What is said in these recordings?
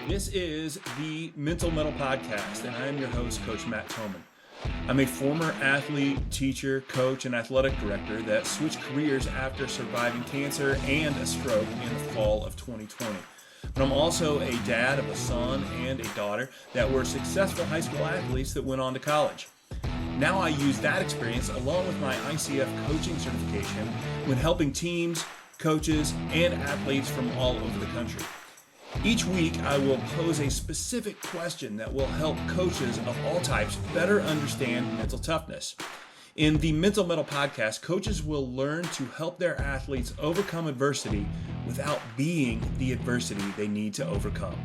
This is the Mental Metal Podcast, and I am your host, Coach Matt Thomann. I'm a former athlete, teacher, coach, and athletic director that switched careers after surviving cancer and a stroke in the fall of 2020. But I'm also a dad of a son and a daughter that were successful high school athletes that went on to college. Now I use that experience along with my ICF coaching certification when helping teams, coaches, and athletes from all over the country. Each week, I will pose a specific question that will help coaches of all types better understand mental toughness. In the Mental Metal Podcast, coaches will learn to help their athletes overcome adversity without being the adversity they need to overcome.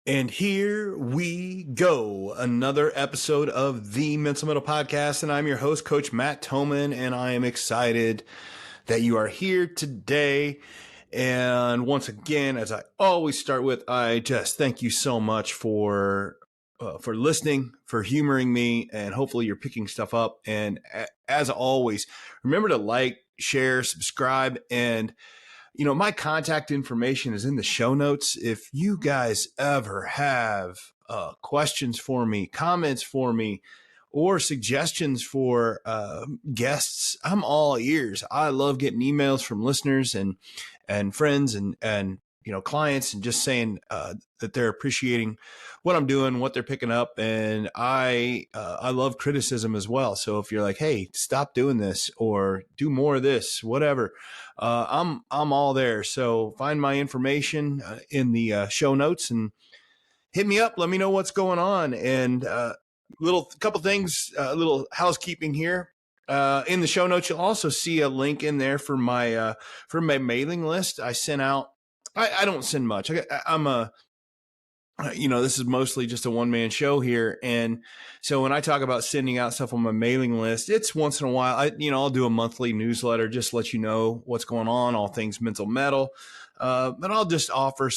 And here we go, another episode of the Mental Metal Podcast, and I'm your host, Coach Matt Thomann, and I am excited that you are here today. And once again, as I always start with, I just thank you so much for listening, for humoring me, and hopefully you're picking stuff up. And as always, remember to like, share, subscribe, and my contact information is in the show notes. If you guys ever have questions for me, comments for me, or suggestions for guests, I'm all ears. I love getting emails from listeners and friends and clients, and just saying that they're appreciating what I'm doing, what they're picking up, and I love criticism as well. So if you're like, hey, stop doing this or do more of this, whatever, I'm all there. So find my information in the show notes and hit me up. Let me know what's going on. And couple things, little housekeeping here. In the show notes, you'll also see a link in there for my mailing list. I sent out. I don't send much. This is mostly just a one-man show here, and so when I talk about sending out stuff on my mailing list, it's once in a while. I'll do a monthly newsletter, just let you know what's going on, all things mental metal. But I'll just offer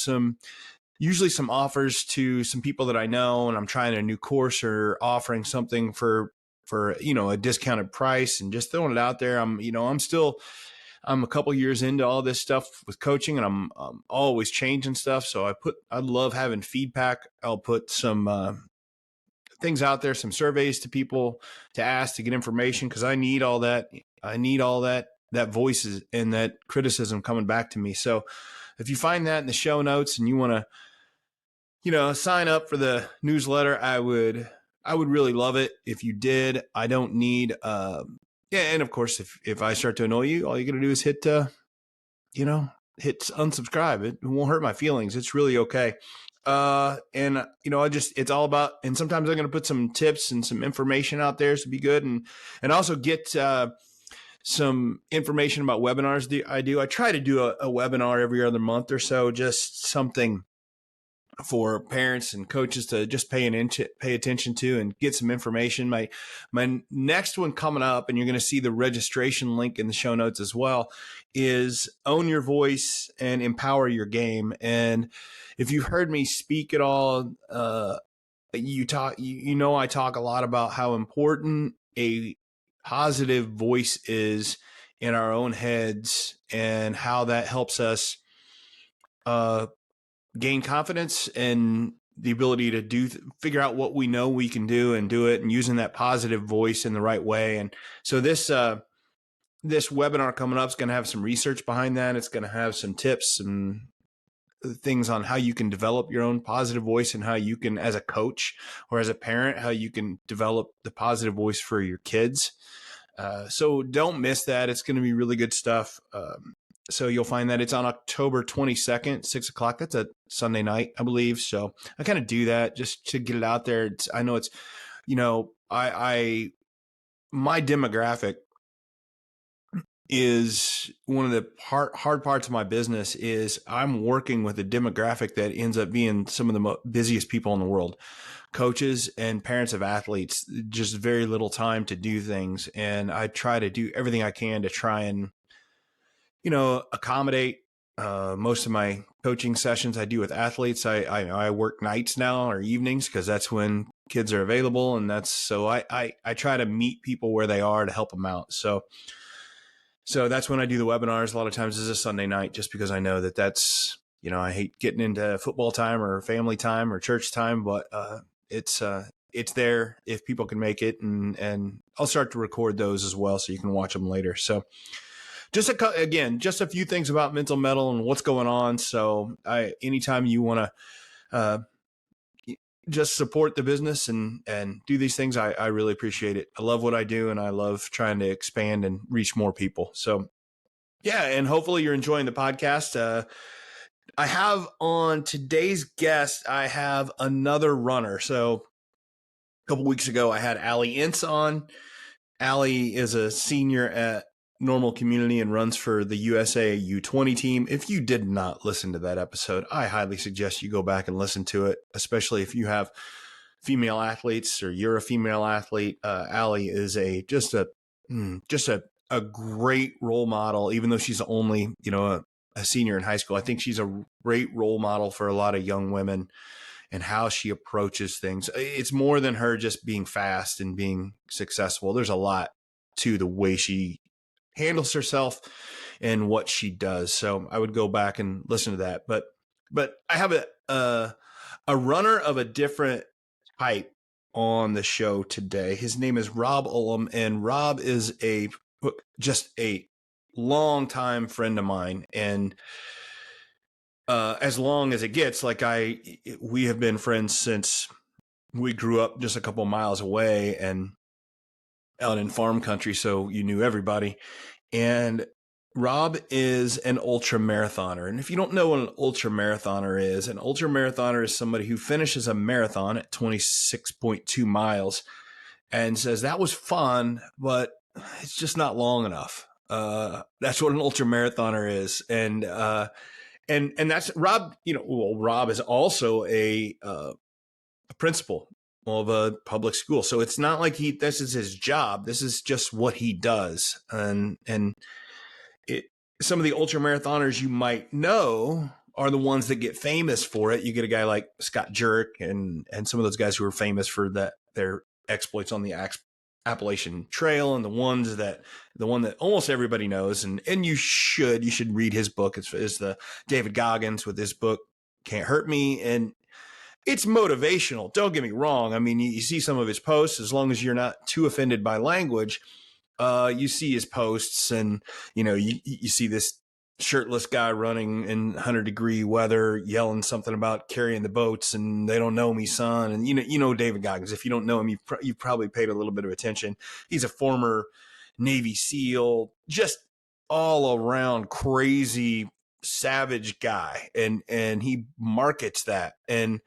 usually some offers to some people that I know, and I'm trying a new course or offering something for a discounted price, and just throwing it out there. I'm a couple years into all this stuff with coaching, and I'm always changing stuff. So I love having feedback. I'll put some things out there, some surveys to people to ask to get information, because I need all that. I need all that voices and that criticism coming back to me. So if you find that in the show notes and you want to, sign up for the newsletter, I would really love it if you did. I don't need, and of course, if I start to annoy you, all you got to do is hit unsubscribe. It won't hurt my feelings. It's really okay. It's all about, and sometimes I'm going to put some tips and some information out there to be good, and also get, some information about webinars I do. I try to do a webinar every other month or so, just something for parents and coaches to just pay attention to and get some information. My next one coming up, and you're going to see the registration link in the show notes as well, is Own Your Voice and Empower Your Game. And if you've heard me speak at all, I talk a lot about how important a positive voice is in our own heads, and how that helps us gain confidence and the ability to figure out what we know we can do and do it, and using that positive voice in the right way. And so this webinar coming up is going to have some research behind that. It's going to have some tips and things on how you can develop your own positive voice, and how you can, as a coach or as a parent, how you can develop the positive voice for your kids. So don't miss that. It's going to be really good stuff. So you'll find that it's on October 22nd, 6:00. That's a Sunday night, I believe. So I kind of do that just to get it out there. I know it's, my demographic is one of the hard parts of my business. Is I'm working with a demographic that ends up being some of the busiest people in the world, coaches and parents of athletes, just very little time to do things. And I try to do everything I can to try and accommodate. Most of my coaching sessions I do with athletes. I work nights now, or evenings, because that's when kids are available, and so I try to meet people where they are to help them out. So So that's when I do the webinars. A lot of times it's a Sunday night, just because I know that that's, I hate getting into football time or family time or church time, but it's there if people can make it, and I'll start to record those as well so you can watch them later. So just just a few things about Mental Metal and what's going on. So anytime you want to just support the business and do these things, I really appreciate it. I love what I do, and I love trying to expand and reach more people. So yeah, and hopefully you're enjoying the podcast. I have on today's guest, I have another runner. So a couple weeks ago, I had Allie Ince on. Allie is a senior at Normal Community and runs for the USA U20 team. If you did not listen to that episode, I highly suggest you go back and listen to it, especially if you have female athletes or you're a female athlete. Allie is just a great role model, even though she's only, a senior in high school. I think she's a great role model for a lot of young women and how she approaches things. It's more than her just being fast and being successful. There's a lot to the way she handles herself and what she does. So I would go back and listen to that. But I have a runner of a different type on the show today. His name is Rob Ulm, and Rob is just a longtime friend of mine, and as long as it gets, we have been friends since we grew up just a couple miles away and out in farm country, so you knew everybody. And Rob is an ultra marathoner. And if you don't know what an ultra marathoner is somebody who finishes a marathon at 26.2 miles and says, that was fun, but it's just not long enough. That's what an ultra marathoner is. And that's Rob. Rob is also a principal of a public school, so it's not like this is his job. This is just what he does. And some of the ultra marathoners you might know are the ones that get famous for it. You get a guy like Scott Jurek and some of those guys who are famous for their exploits on the Appalachian Trail, and the one that almost everybody knows, and you should read his book. It's the David Goggins with his book Can't Hurt Me, and it's motivational. Don't get me wrong. I mean, you see some of his posts, as long as you're not too offended by language. You see his posts, and you see this shirtless guy running in 100-degree weather, yelling something about carrying the boats, and they don't know me, son. And David Goggins. If you don't know him, you've probably paid a little bit of attention. He's a former Navy SEAL, just all around crazy, savage guy, and he markets that. And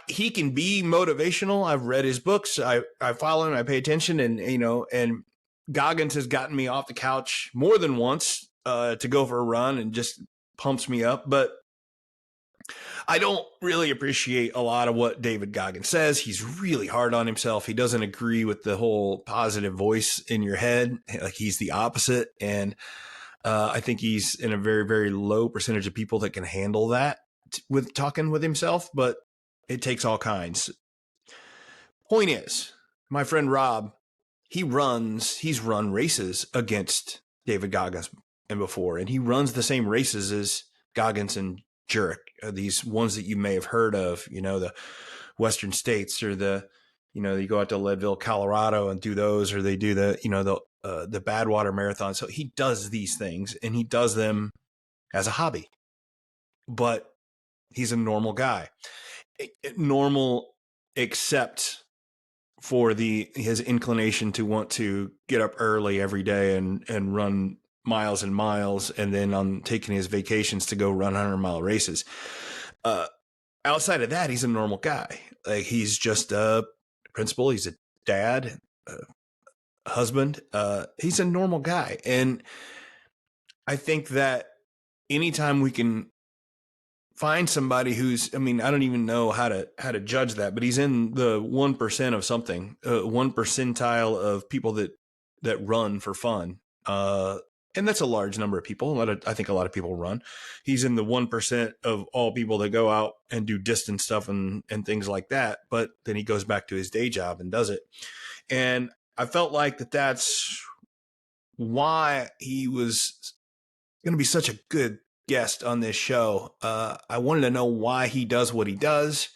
he can be motivational. I've read his books. I follow him. I pay attention, and Goggins has gotten me off the couch more than once to go for a run and just pumps me up. But I don't really appreciate a lot of what David Goggins says. He's really hard on himself. He doesn't agree with the whole positive voice in your head. Like, he's the opposite. And I think he's in a very, very low percentage of people that can handle that with talking with himself, but it takes all kinds. Point is, my friend Rob, he's run races against David Goggins and before, and he runs the same races as Goggins and Jurek, these ones that you may have heard of, the Western States, or you go out to Leadville, Colorado and do those, or they do the Badwater Marathon. So he does these things, and he does them as a hobby, but he's a normal guy. Normal, except for his inclination to want to get up early every day and run miles and miles, and then on taking his vacations to go run 100-mile races. Outside of that, he's a normal guy. Like, he's just a principal. He's a dad, a husband. He's a normal guy. And I think that anytime we can find somebody who's, I don't even know how to judge that, but he's in the 1% of something, 1 percentile of people that run for fun. And that's a large number of people. I think a lot of people run. He's in the 1% of all people that go out and do distance stuff and things like that. But then he goes back to his day job and does it. And I felt like that's why he was going to be such a good guest on this show. I wanted to know why he does what he does,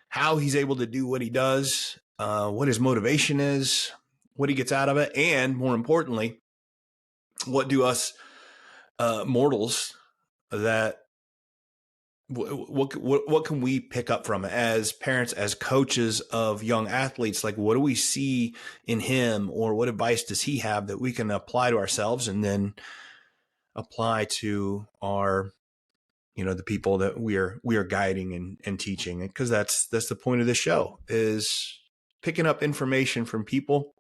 how he's able to do what he does, what his motivation is, what he gets out of it, and more importantly, what do us mortals that what can we pick up from it as parents, as coaches of young athletes? Like, what do we see in him, or what advice does he have that we can apply to ourselves and then apply to our, the people that we are guiding and teaching? Because that's the point of this show, is picking up information from people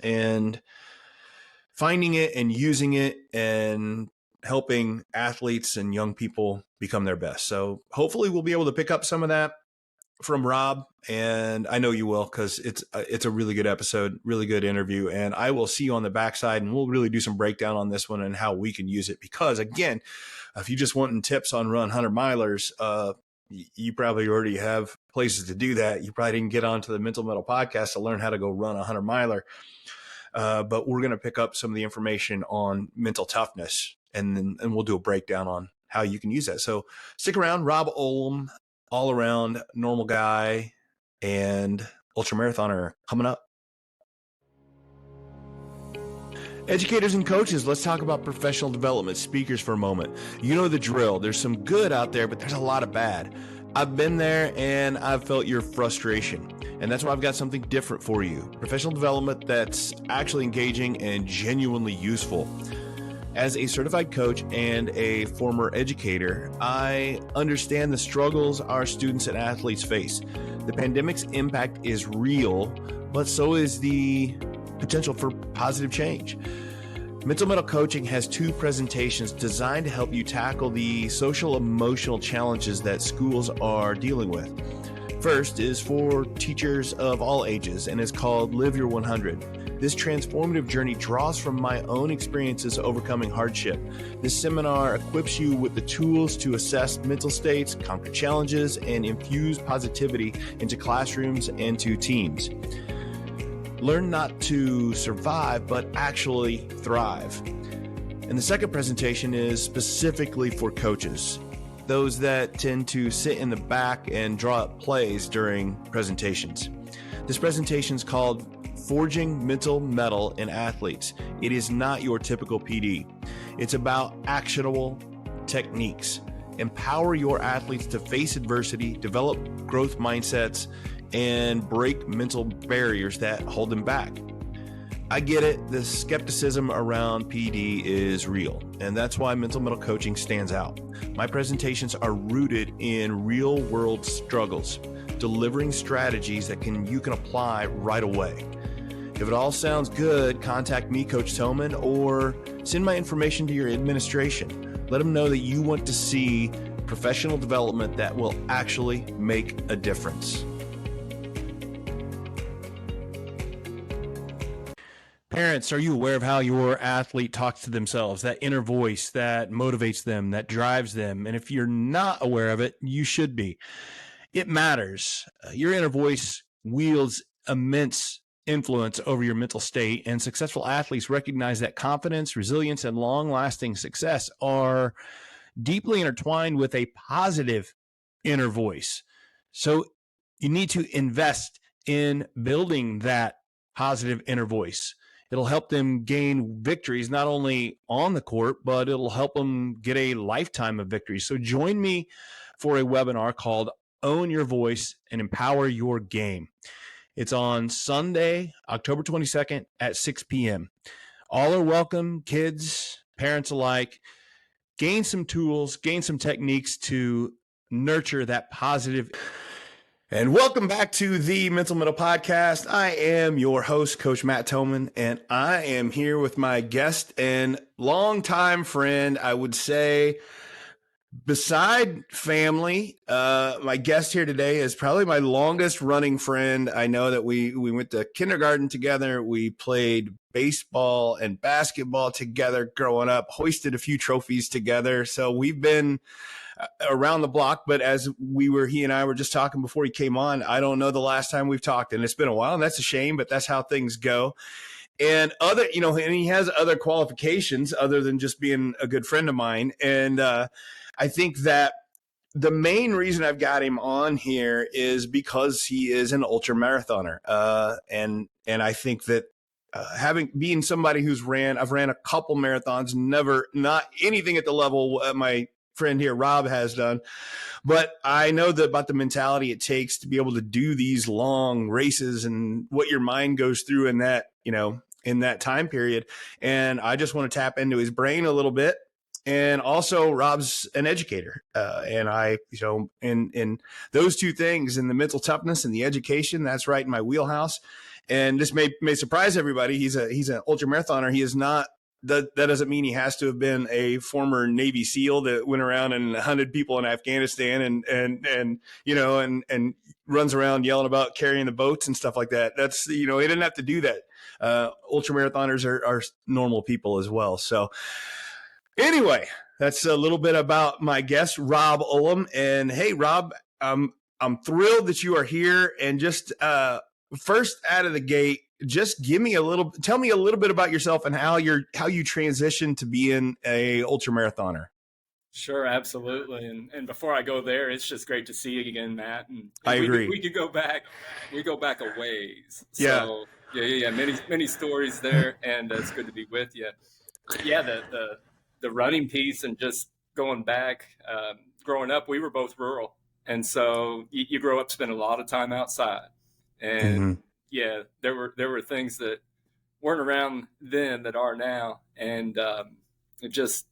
and finding it and using it and helping athletes and young people become their best. So hopefully we'll be able to pick up some of that from Rob, and I know you will, because it's a really good episode, really good interview, and I will see you on the backside, and we'll really do some breakdown on this one and how we can use it. Because again, if you just wanting tips on run 100 milers, you probably already have places to do that. You probably didn't get onto the Mental Metal podcast to learn how to go run a 100 miler. But we're going to pick up some of the information on mental toughness, and we'll do a breakdown on how you can use that. So stick around. Rob Ulm, all around normal guy and ultramarathoner, coming up. Educators and coaches, let's talk about professional development speakers for a moment. You know the drill. There's some good out there, but there's a lot of bad. I've been there and I've felt your frustration. And that's why I've got something different for you. Professional development that's actually engaging and genuinely useful. As a certified coach and a former educator, I understand the struggles our students and athletes face. The pandemic's impact is real, but so is the potential for positive change. Mental Metal Coaching has 2 presentations designed to help you tackle the social emotional challenges that schools are dealing with. First is for teachers of all ages and is called Live Your 100. This transformative journey draws from my own experiences overcoming hardship. This seminar equips you with the tools to assess mental states, conquer challenges, and infuse positivity into classrooms and to teams. Learn not to survive, but actually thrive. And the second presentation is specifically for coaches, those that tend to sit in the back and draw up plays during presentations. This presentation is called Forging Mental Metal in Athletes. It is not your typical PD. It's about actionable techniques. Empower your athletes to face adversity, develop growth mindsets, and break mental barriers that hold them back. I get it. The skepticism around PD is real, and that's why Mental Metal Coaching stands out. My presentations are rooted in real-world struggles, delivering strategies that you can apply right away. If it all sounds good, contact me, Coach Thomann, or send my information to your administration. Let them know that you want to see professional development that will actually make a difference. Parents, are you aware of how your athlete talks to themselves, that inner voice that motivates them, that drives them? And if you're not aware of it, you should be. It matters. Your inner voice wields immense influence over your mental state, and successful athletes recognize that confidence, resilience, and long-lasting success are deeply intertwined with a positive inner voice. So you need to invest in building that positive inner voice. It'll help them gain victories, not only on the court, but it'll help them get a lifetime of victories. So join me for a webinar called Own Your Voice and Empower Your Game. It's on Sunday, October 22nd at 6 p.m. All are welcome, kids, parents alike. Gain some tools, gain some techniques to nurture that positive. And welcome back to the Mental Metal Podcast. I am your host, Coach Matt Thomann, and I am here with my guest and longtime friend, I would say, beside family. My guest here today is probably my longest running friend. I know that we went to kindergarten together. We played baseball and basketball together growing up, hoisted a few trophies together. So we've been around the block, but as he and I were just talking before he came on, I don't know the last time we've talked, and it's been a while, and that's a shame, but that's how things go. and and he has other qualifications other than just being a good friend of mine. And I think that the main reason I've got him on here is because he is an ultra marathoner. And I think that being somebody I've ran a couple marathons, not anything at the level my friend here, Rob, has done. But I know about the mentality it takes to be able to do these long races and what your mind goes through in that time period. And I just want to tap into his brain a little bit. And also Rob's an educator. And in those two things, in the mental toughness and the education, that's right in my wheelhouse. And this may surprise everybody. He's an ultra marathoner. He is not. That doesn't mean he has to have been a former Navy SEAL that went around and hunted people in Afghanistan and runs around yelling about carrying the boats and stuff like that. That's, he didn't have to do that. Ultra marathoners are normal people as well. So anyway, that's a little bit about my guest, Rob Ulm. And hey, Rob, I'm thrilled that you are here. And just first out of the gate, just tell me a little bit about yourself and how you transitioned to being a ultra marathoner. Sure, absolutely. And before I go there, it's just great to see you again, Matt. And I agree. We go back a ways. Yeah. So yeah. Many stories there, and it's good to be with you. Yeah, the running piece and just going back. Growing up, we were both rural, and so you grow up spending a lot of time outside, and yeah, there were things that weren't around then that are now, and it just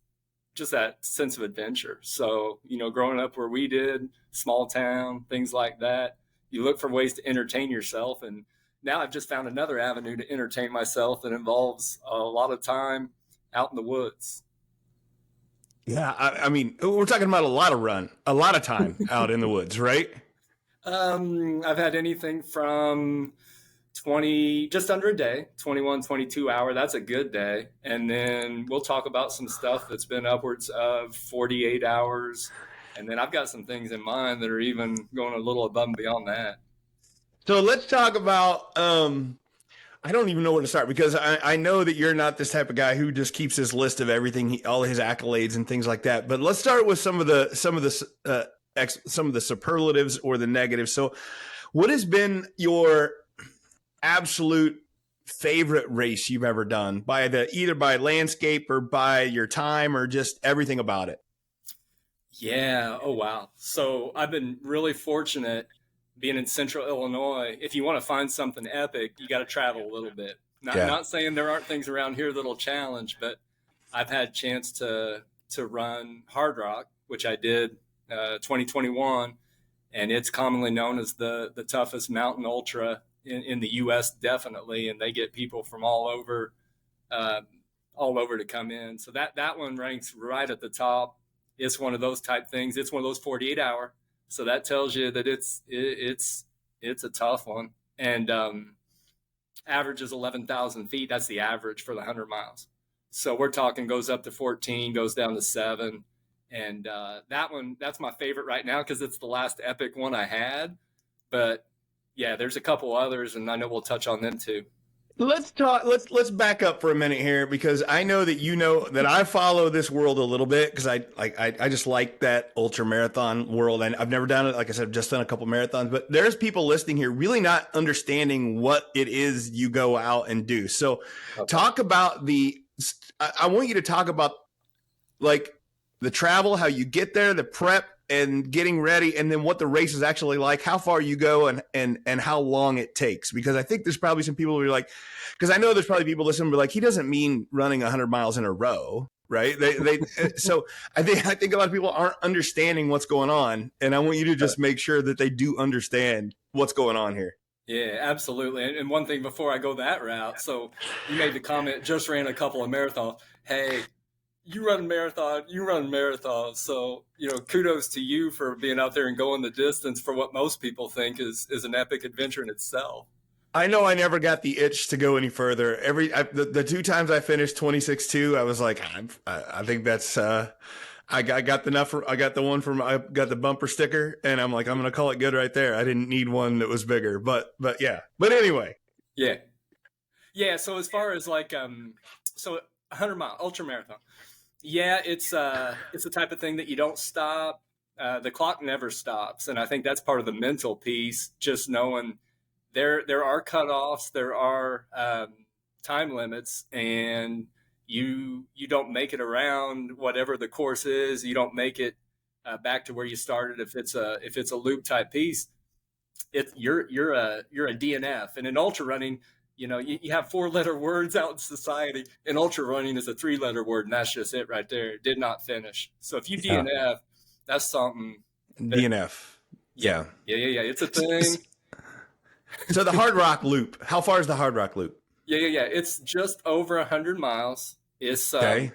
that sense of adventure. So, growing up where we did, small town, things like that, you look for ways to entertain yourself. And now I've just found another avenue to entertain myself that involves a lot of time out in the woods. Yeah. I mean, we're talking about a lot of time out in the woods, right? I've had anything from just under a day, 21, 22 hour. That's a good day. And then we'll talk about some stuff that's been upwards of 48 hours. And then I've got some things in mind that are even going a little above and beyond that. So let's talk about, I don't even know where to start, because I know that you're not this type of guy who just keeps his list of everything, all his accolades and things like that. But let's start with some of the superlatives or the negatives. So what has been your absolute favorite race you've ever done, either by landscape or by your time or just everything about it? Yeah. Oh, wow. So I've been really fortunate being in central Illinois. If you want to find something epic, you got to travel a little bit. Not saying there aren't things around here that'll challenge, but I've had a chance to run Hard Rock, which I did 2021, and it's commonly known as the toughest mountain ultra in the U.S. definitely, and they get people from all over to come in. So that one ranks right at the top. It's one of those type things. It's one of those 48 hour. So that tells you that it's a tough one. And average is 11,000 feet. That's the average for the 100 miles. So we're talking goes up to 14, goes down to 7. And that's my favorite right now because it's the last epic one I had. But yeah, there's a couple others, and I know we'll touch on them too. Let's let's back up for a minute here, because I know that I follow this world a little bit, because I just like that ultra marathon world, and I've never done it. Like I said, I've just done a couple marathons, but there's people listening here really not understanding what it is you go out and do. So talk about I want you to talk about like the travel, how you get there, the prep and getting ready, and then what the race is actually like, how far you go and how long it takes. Because I think there's probably some people who are like, because I know there's probably people listening who are like, he doesn't mean running 100 miles in a row, right? So I think a lot of people aren't understanding what's going on, and I want you to just make sure that they do understand what's going on here. Yeah, absolutely. And one thing before I go that route, so you made the comment, just ran a couple of marathons. Hey, you run marathons. So, kudos to you for being out there and going the distance for what most people think is an epic adventure in itself. I know I never got the itch to go any further. The two times I finished 26.2, I was like, I think that's, I got the bumper sticker, and I'm like, I'm going to call it good right there. I didn't need one that was bigger, but anyway. Yeah. Yeah. So as far as like, so 100-mile ultramarathon. Yeah, it's the type of thing that you don't stop. The clock never stops, and I think that's part of the mental piece. Just knowing there are cutoffs, there are time limits, and you don't make it around whatever the course is. You don't make it back to where you started if it's a loop type piece. You're a DNF, and in ultra running, you have 4-letter words out in society. In ultra running is a 3-letter word, and that's just it right there. Did not finish. So if you DNF, that's something. DNF. Yeah. It's a thing. So the Hard Rock Loop. How far is the Hard Rock Loop? Yeah. It's just over 100 miles. It's okay.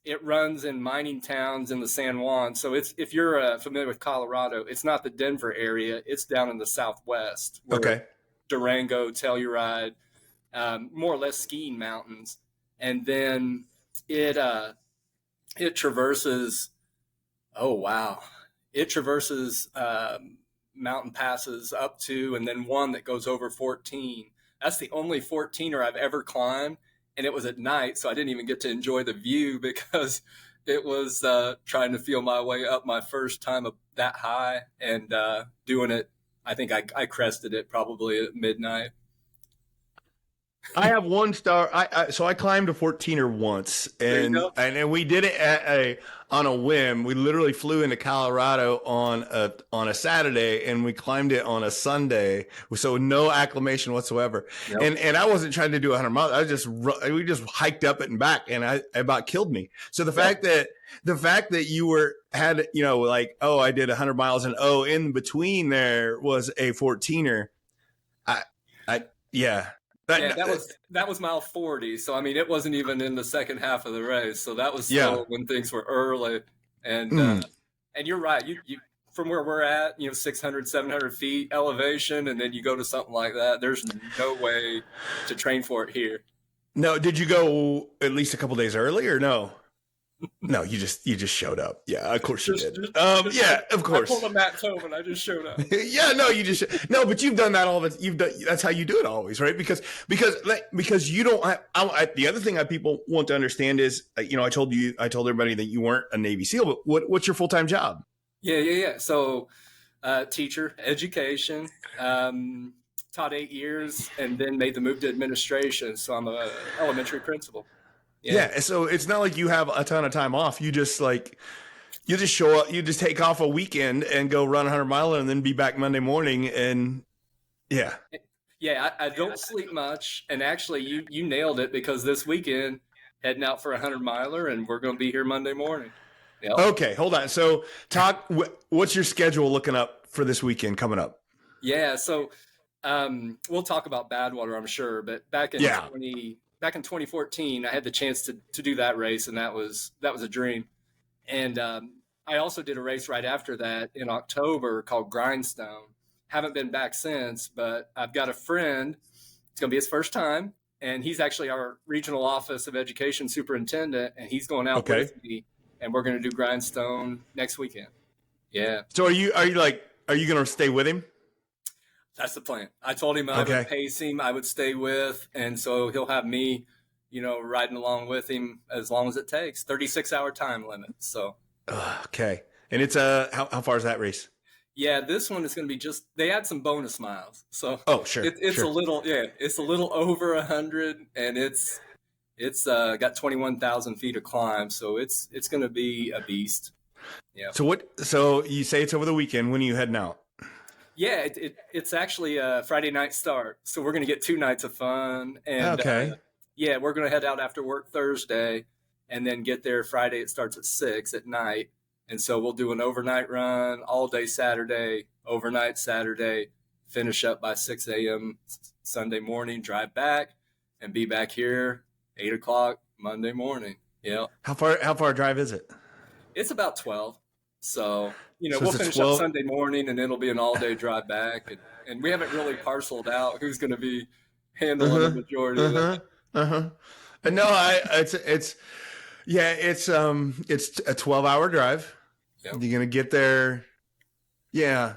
It runs in mining towns in the San Juan. So if you're familiar with Colorado, it's not the Denver area. It's down in the Southwest. Okay. Durango, Telluride, more or less skiing mountains. And then it traverses, oh, wow. It traverses mountain passes up to, and then one that goes over 14. That's the only 14er I've ever climbed. And it was at night, so I didn't even get to enjoy the view because it was trying to feel my way up my first time up that high and doing it. I think I crested it probably at midnight. I have 1 star. So I climbed a 14er once, and we did it on a whim. We literally flew into Colorado on a Saturday, and we climbed it on a Sunday. So no acclimation whatsoever. Yep. And I wasn't trying to do 100 miles. We just hiked up it and back, and it about killed me. So the fact that you had like, oh, I did 100 miles, and in between there was a 14er. Yeah. That was mile 40. So, I mean, it wasn't even in the second half of the race. So that was still when things were early. And you're right. You from where we're at, 600, 700 feet elevation, and then you go to something like that. There's no way to train for it here. No. Did you go at least a couple days early or no? No, you just showed up. Yeah, of course you did. Yeah, of course. I pulled a Matt Thomann. I just showed up. Yeah, no, but you've done that all the. That's how you do it always, right? Because you don't. The other thing that people want to understand is, I told everybody that you weren't a Navy SEAL, but what's your full-time job? Yeah. So, teacher, education. Taught 8 years, and then made the move to administration. So I'm a elementary principal. Yeah. So it's not like you have a ton of time off. You just show up, you just take off a weekend and go run 100 miler and then be back Monday morning. And yeah. Yeah. I don't sleep much. And actually you nailed it, because this weekend heading out for 100 miler, and we're going to be here Monday morning. Yep. Okay. Hold on. So what's your schedule looking up for this weekend coming up? Yeah. So, we'll talk about Badwater, I'm sure, but back in 2014, I had the chance to do that race, and that was a dream. And I also did a race right after that in October called Grindstone. Haven't been back since, but I've got a friend. It's going to be his first time, and he's actually our regional office of education superintendent, and he's going out with me, and we're going to do Grindstone next weekend. Yeah. So are you going to stay with him? That's the plan. I told him I would pace him, I would stay with, and so he'll have me, riding along with him as long as it takes. 36-hour time limit. So. Okay. And it's how far is that race? Yeah, this one is going to be they add some bonus miles. So. Oh, sure. It's sure. It's a little over 100, and it's got 21,000 feet of climb. So it's going to be a beast. Yeah. So you say it's over the weekend. When are you heading out? Yeah, it's actually a Friday night start. So we're going to get 2 nights of fun. And we're going to head out after work Thursday and then get there Friday. It starts at 6 at night. And so we'll do an overnight run all day Saturday, overnight Saturday, finish up by 6 a.m. Sunday morning, drive back, and be back here 8 o'clock Monday morning. Yeah. How far a drive is it? It's about 12. So, we'll finish up Sunday morning, and it'll be an all-day drive back. And we haven't really parceled out who's going to be handling the majority of it. No, it's a 12-hour drive. Yep. You're going to get there. Yeah.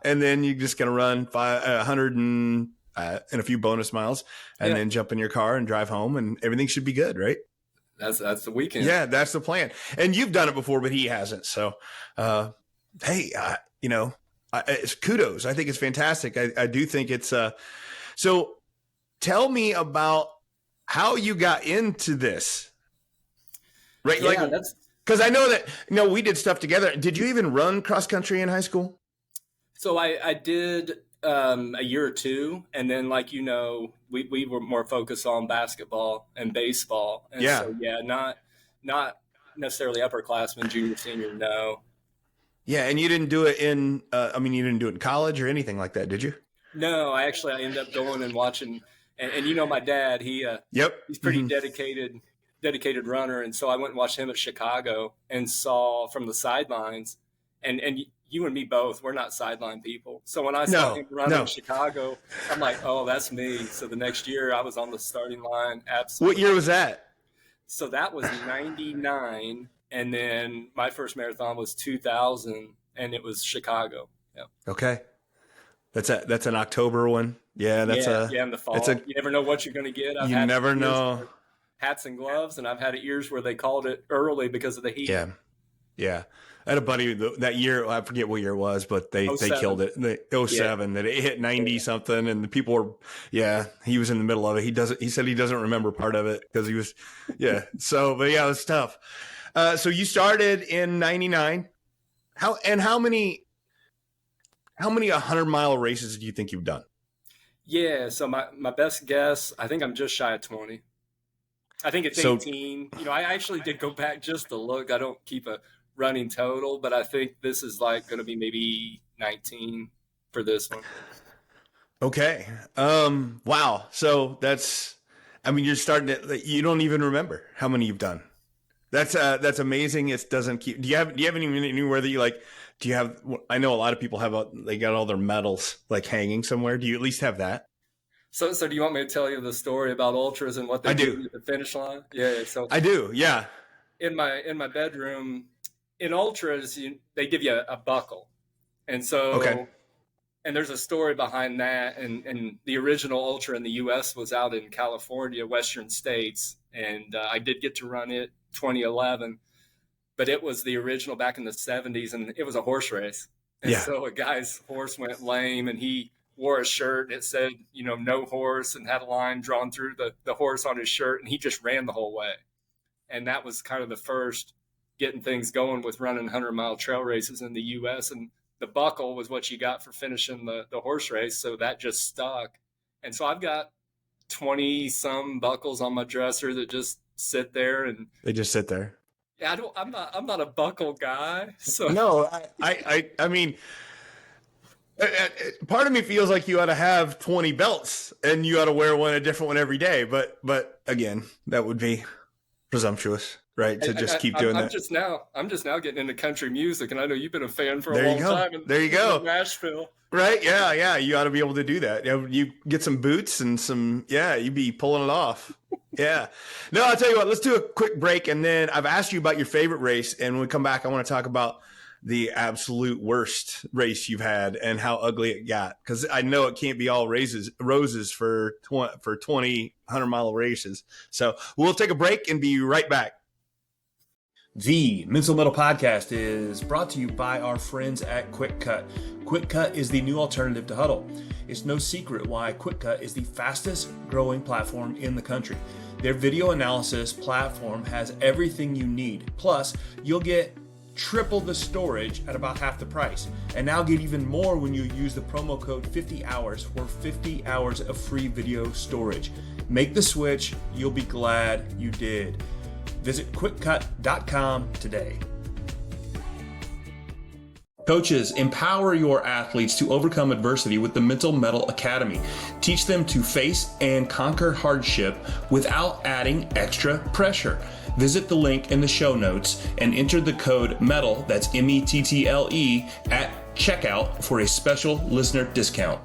And then you're just going to run 100 and and a few bonus miles, and then jump in your car and drive home, and everything should be good, right? That's the weekend. Yeah, that's the plan. And you've done it before, but he hasn't. So, hey, it's kudos. I think it's fantastic. I do think it's so tell me about how you got into this, right? Yeah, like, because I know that, we did stuff together. Did you even run cross country in high school? So I did a year or two, and then we were more focused on basketball and baseball. And not necessarily upperclassmen, junior, senior, no. Yeah, and you didn't do it in you didn't do it in college or anything like that, did you? No, I ended up going and watching, and my dad, he's pretty dedicated runner, and so I went and watched him at Chicago and saw from the sidelines, and you and me both, we're not sideline people. So when I saw him running in Chicago, I'm like, oh, that's me. So the next year I was on the starting line. Absolutely. What year was that? So that was 99. And then my first marathon was 2000, and it was Chicago. Yeah. Okay. That's an October one. Yeah. In the fall. You never know what you're going to get. You never know. Hats and gloves, and I've had years where they called it early because of the heat. Yeah. Yeah. I had a buddy that year, I forget what year it was, but they killed it. 07, that it hit 90 something, and the people were, he was in the middle of it. He said he doesn't remember part of it because he was, So, but it was tough. So you started in 99. How many 100-mile races do you think you've done? Yeah. So my best guess, I think I'm just shy of 20. I think it's 18. I actually did go back just to look. I don't keep a running total, but I think this is going to be maybe 19 for this one. Okay. Wow. So you're starting to, you don't even remember how many you've done. That's amazing. It doesn't keep, do you have anywhere that you do you have, I know a lot of people they got all their medals hanging somewhere. Do you at least have that? So do you want me to tell you the story about ultras and what they do at the finish line? Yeah. So I do. Yeah. In my bedroom, in ultras, they give you a buckle. And so, and there's a story behind that. And the original ultra in the U.S. was out in California, Western states. And I did get to run it 2011, but it was the original back in the 70s, and it was a horse race. And so a guy's horse went lame, and he wore a shirt that said, no horse, and had a line drawn through the horse on his shirt, and he just ran the whole way. And that was kind of the first getting things going with running 100-mile trail races in the U.S. And the buckle was what you got for finishing the horse race. So that just stuck. And so I've got 20 some buckles on my dresser that just sit there, and they just sit there. Yeah, I'm not a buckle guy. So no, I mean, part of me feels like you ought to have 20 belts and you ought to wear a different one every day. But again, that would be presumptuous, right? To just keep doing that. I'm just now getting into country music, and I know you've been a fan for a long time. There you go. Nashville. Right. Yeah. You ought to be able to do that. You get some boots and you'd be pulling it off. Yeah. No, I'll tell you what, let's do a quick break. And then I've asked you about your favorite race. And when we come back, I want to talk about the absolute worst race you've had and how ugly it got. Because I know it can't be all roses for 20 100-mile races. So we'll take a break and be right back. The Mental Metal Podcast is brought to you by our friends at Quick Cut. Quick Cut is the new alternative to Huddle. It's no secret why Quick Cut is the fastest growing platform in the country. Their video analysis platform has everything you need. Plus, you'll get triple the storage at about half the price. And now get even more when you use the promo code 50hours for 50 hours of free video storage. Make the switch. You'll be glad you did. Visit quickcut.com today. Coaches, empower your athletes to overcome adversity with the Mental Metal Academy. Teach them to face and conquer hardship without adding extra pressure. Visit the link in the show notes and enter the code METTLE, that's METTLE, at checkout for a special listener discount.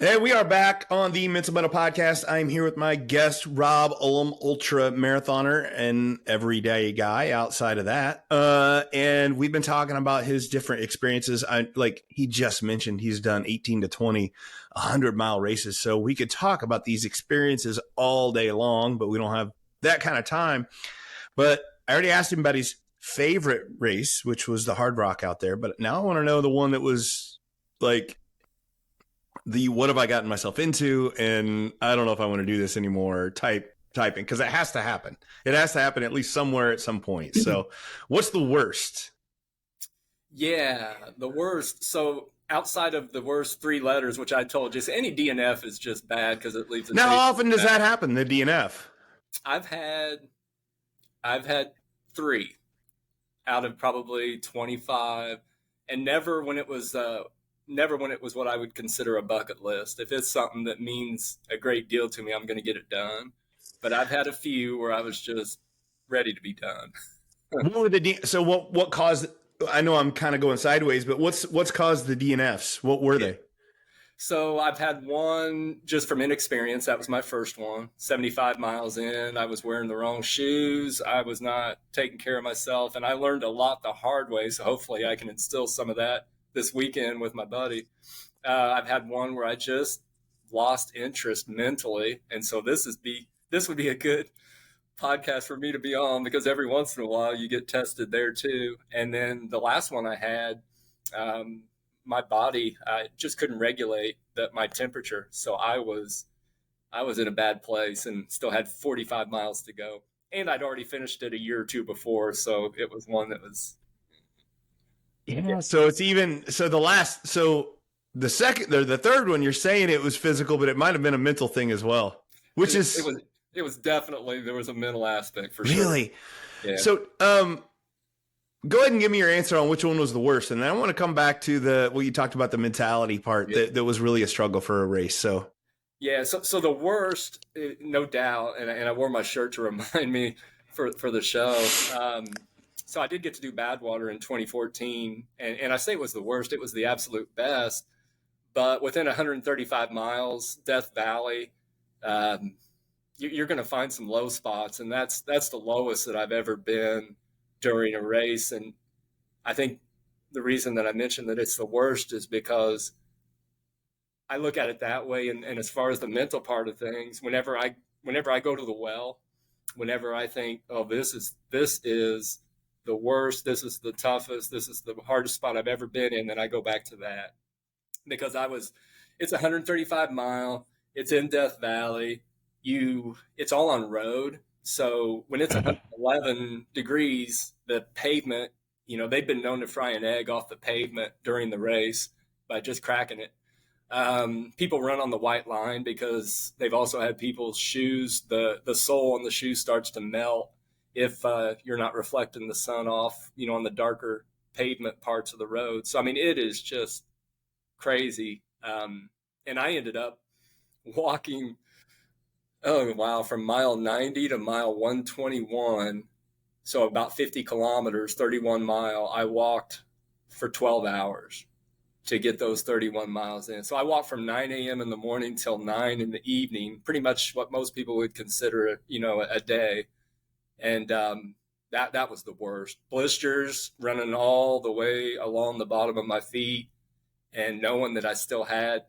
Hey, we are back on the Mental Metal Podcast. I'm here with my guest, Rob Ulm, ultra marathoner and everyday guy outside of that. And we've been talking about his different experiences. Like he just mentioned, he's done 18 to 20, 100-mile races. So we could talk about these experiences all day long, but we don't have that kind of time. But I already asked him about his favorite race, which was the Hard Rock out there. But now I want to know the one that was like, what have I gotten myself into, and I don't know if I want to do this anymore typing, because it has to happen. It has to happen at least somewhere at some point. So what's the worst? Yeah, the worst. So outside of the worst three letters, which I told you, any DNF is just bad because it leaves a Now, taste. how often does that happen, the DNF? I've had three out of probably 25, and never when it was what I would consider a bucket list. If it's something that means a great deal to me, I'm going to get it done. But I've had a few where I was just ready to be done. So what caused? I know I'm kind of going sideways, but what's caused the DNFs? What were they? So I've had one just from inexperience. That was my first one. 75 miles in, I was wearing the wrong shoes. I was not taking care of myself, and I learned a lot the hard way. So hopefully I can instill some of that this weekend with my buddy. I've had one where I just lost interest mentally, and so this would be a good podcast for me to be on, because every once in a while you get tested there too. And then the last one I had, my body, I just couldn't regulate my temperature, so I was in a bad place and still had 45 miles to go, and I'd already finished it a year or two before, so it was one that was. Yeah. So it's even the second or the third one, you're saying it was physical, but it might have been a mental thing as well, which it was definitely, there was a mental aspect for sure. Really? Yeah. So, go ahead and give me your answer on which one was the worst. And then I want to come back to you talked about the mentality part that was really a struggle for a race. So, yeah. So the worst, no doubt. And I wore my shirt to remind me for the show. So I did get to do Badwater in 2014, and I say it was the worst. It was the absolute best. But within 135 miles, Death Valley, you're going to find some low spots, and that's the lowest that I've ever been during a race. And I think the reason that I mentioned that it's the worst is because I look at it that way. And as far as the mental part of things, whenever I go to the well, whenever I think, oh, this is the worst, this is the toughest, this is the hardest spot I've ever been in, then I go back to that, because it's 135 mile, it's in Death Valley, it's all on road. So when it's 111 degrees, the pavement, they've been known to fry an egg off the pavement during the race by just cracking it. People run on the white line because they've also had people's shoes, the sole on the shoe starts to melt if you're not reflecting the sun off, on the darker pavement parts of the road. So, I mean, it is just crazy. And I ended up walking, from mile 90 to mile 121. So about 50 kilometers, 31 mile, I walked for 12 hours to get those 31 miles in. So I walked from 9 a.m. in the morning till 9 in the evening, pretty much what most people would consider, a day. And that was the worst. Blisters running all the way along the bottom of my feet, and knowing that I still had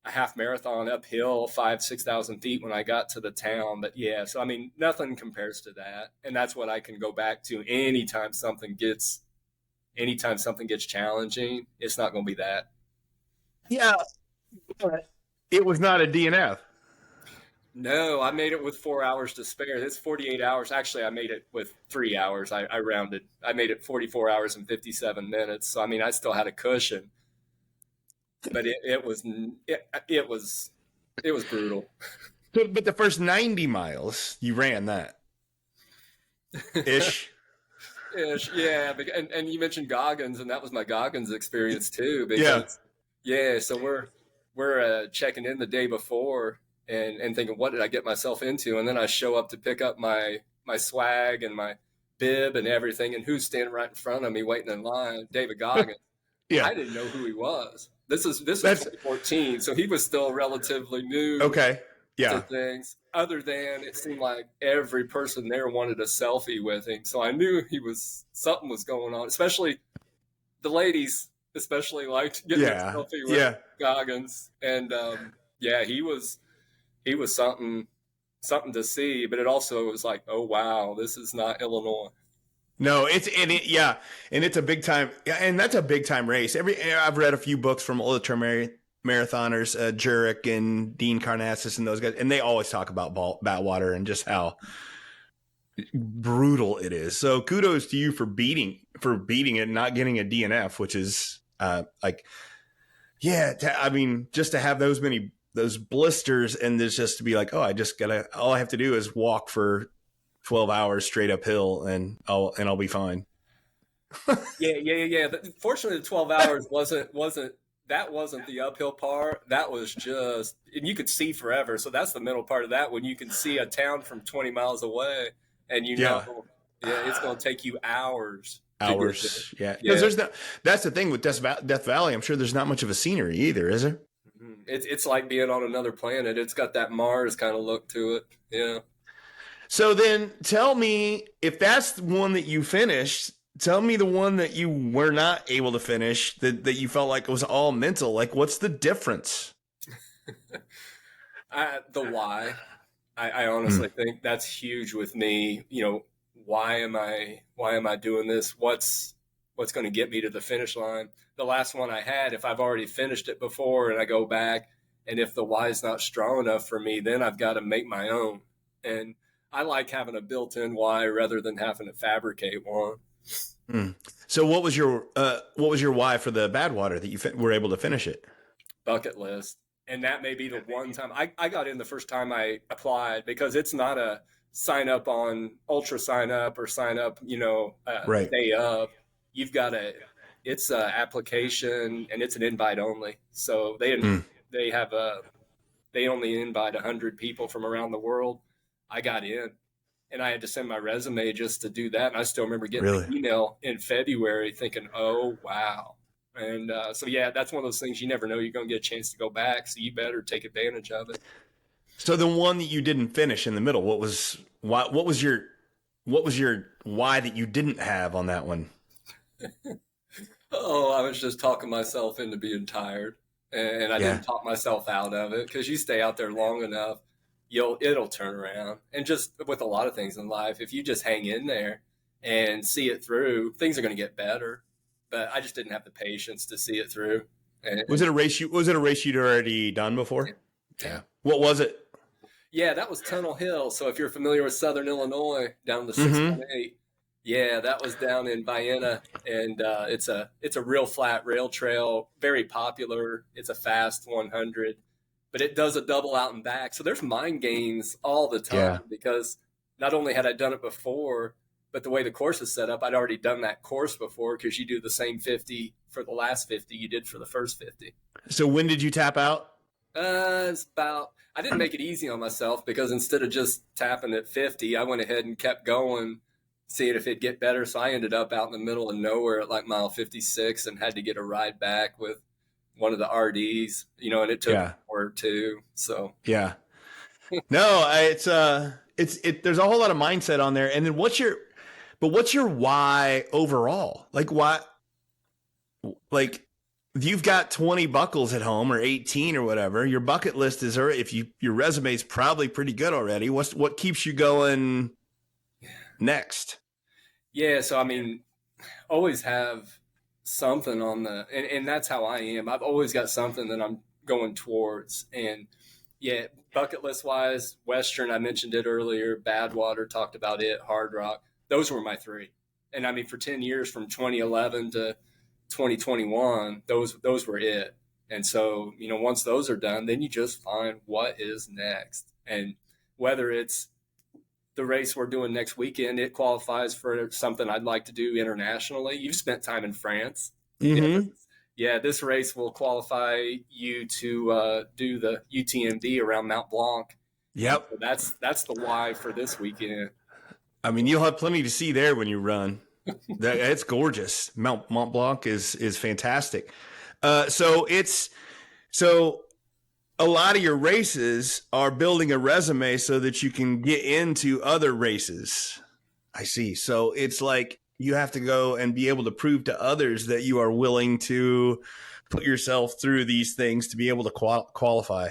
a half marathon uphill, 6,000 feet when I got to the town. But yeah, so I mean, nothing compares to that. And that's what I can go back to anytime something gets challenging. It's not going to be that. Yeah, it was not a DNF. No, I made it with 4 hours to spare. It's 48 hours. Actually, I made it with 3 hours. I rounded. I made it 44 hours and 57 minutes. So, I mean, I still had a cushion, but it was brutal. But the first 90 miles, you ran that ish. Ish, yeah. And you mentioned Goggins, and that was my Goggins experience too. Because, yeah. So we're checking in the day before. And thinking, what did I get myself into? And then I show up to pick up my swag and my bib and everything. And who's standing right in front of me waiting in line? David Goggins. Yeah. I didn't know who he was. This was 2014, so he was still relatively new Okay. to Yeah. things. Other than it seemed like every person there wanted a selfie with him, so I knew something was going on. Especially the ladies, especially liked getting a Yeah. selfie with Yeah. Goggins, and yeah, he was something to see. But it also was like, oh wow, this is not Illinois. No, yeah, and it's a big time, yeah, and that's a big time race. I've read a few books from marathoners, Jurek and Dean Karnassus and those guys, and they always talk about Batwater and just how brutal it is. So kudos to you for beating it, and not getting a DNF, which is like, yeah, I mean, just to have those blisters, and there's just to be like, oh, all I have to do is walk for 12 hours straight uphill, and I'll be fine. Yeah. Fortunately, the 12 hours wasn't the uphill part. That was just, and you could see forever. So that's the middle part of that, when you can see a town from 20 miles away, and Yeah. it's going to take you hours. Hours, yeah. Because Yeah. that's the thing with Death Valley. I'm sure there's not much of a scenery either, is there? It's like being on another planet. It's got that Mars kind of look to it. Yeah. So then tell me, if that's the one that you finished, tell me the one that you were not able to finish, that you felt like it was all mental. Like, what's the difference? The why. I honestly think that's huge with me. Why am I doing this? What's going to get me to the finish line? The last one I had, if I've already finished it before and I go back, and if the why is not strong enough for me, then I've got to make my own. And I like having a built-in why rather than having to fabricate one. So what was your why for the Badwater that you were able to finish it? Bucket list. And that may be the one time I got in the first time I applied, because it's not a sign up on Ultra sign up or sign up, Right. day of. You've got it's an application, and it's an invite only. So they have they only invite 100 people from around the world. I got in, and I had to send my resume just to do that. And I still remember getting Really? the email in February thinking, oh, wow. And so, yeah, that's one of those things you never know you're going to get a chance to go back. So you better take advantage of it. So the one that you didn't finish in the middle, what was your why that you didn't have on that one? Oh, I was just talking myself into being tired. And I didn't talk myself out of it, because you stay out there long enough, it'll turn around. And just with a lot of things in life, if you just hang in there and see it through, things are going to get better. But I just didn't have the patience to see it through. Was it a race you'd already done before? Yeah. What was it? Yeah, that was Tunnel Hill. So if you're familiar with Southern Illinois, down the 618, yeah, that was down in Vienna, and it's a real flat rail trail, very popular. It's a fast 100, but it does a double out and back. So there's mind games all the time, because not only had I done it before, but the way the course is set up, I'd already done that course before, because you do the same 50 for the last 50 you did for the first 50. So when did you tap out? I didn't make it easy on myself, because instead of just tapping at 50, I went ahead and kept going, seeing if it'd get better. So I ended up out in the middle of nowhere at like mile 56, and had to get a ride back with one of the RDs, and it took an hour or two. So yeah, no, there's a whole lot of mindset on there. And then what's your why overall? Like, why, like, you've got 20 buckles at home, or 18 or whatever. Your bucket list is, or your resume is probably pretty good already. What keeps you going next? Yeah. So, I mean, always have something on and that's how I am. I've always got something that I'm going towards. And yeah, bucket list wise, Western, I mentioned it earlier, Badwater, talked about it, Hard Rock. Those were my three. And I mean, for 10 years, from 2011 to 2021, those were it. And so, once those are done, then you just find what is next. And whether it's the race we're doing next weekend, it qualifies for something I'd like to do internationally. You've spent time in France. Mm-hmm. Yeah, this race will qualify you to do the UTMB around Mount Blanc. Yep. So that's the why for this weekend. I mean, you'll have plenty to see there when you run. It's gorgeous. Mont Blanc is fantastic. So a lot of your races are building a resume so that you can get into other races. I see. So it's like you have to go and be able to prove to others that you are willing to put yourself through these things to be able to qualify.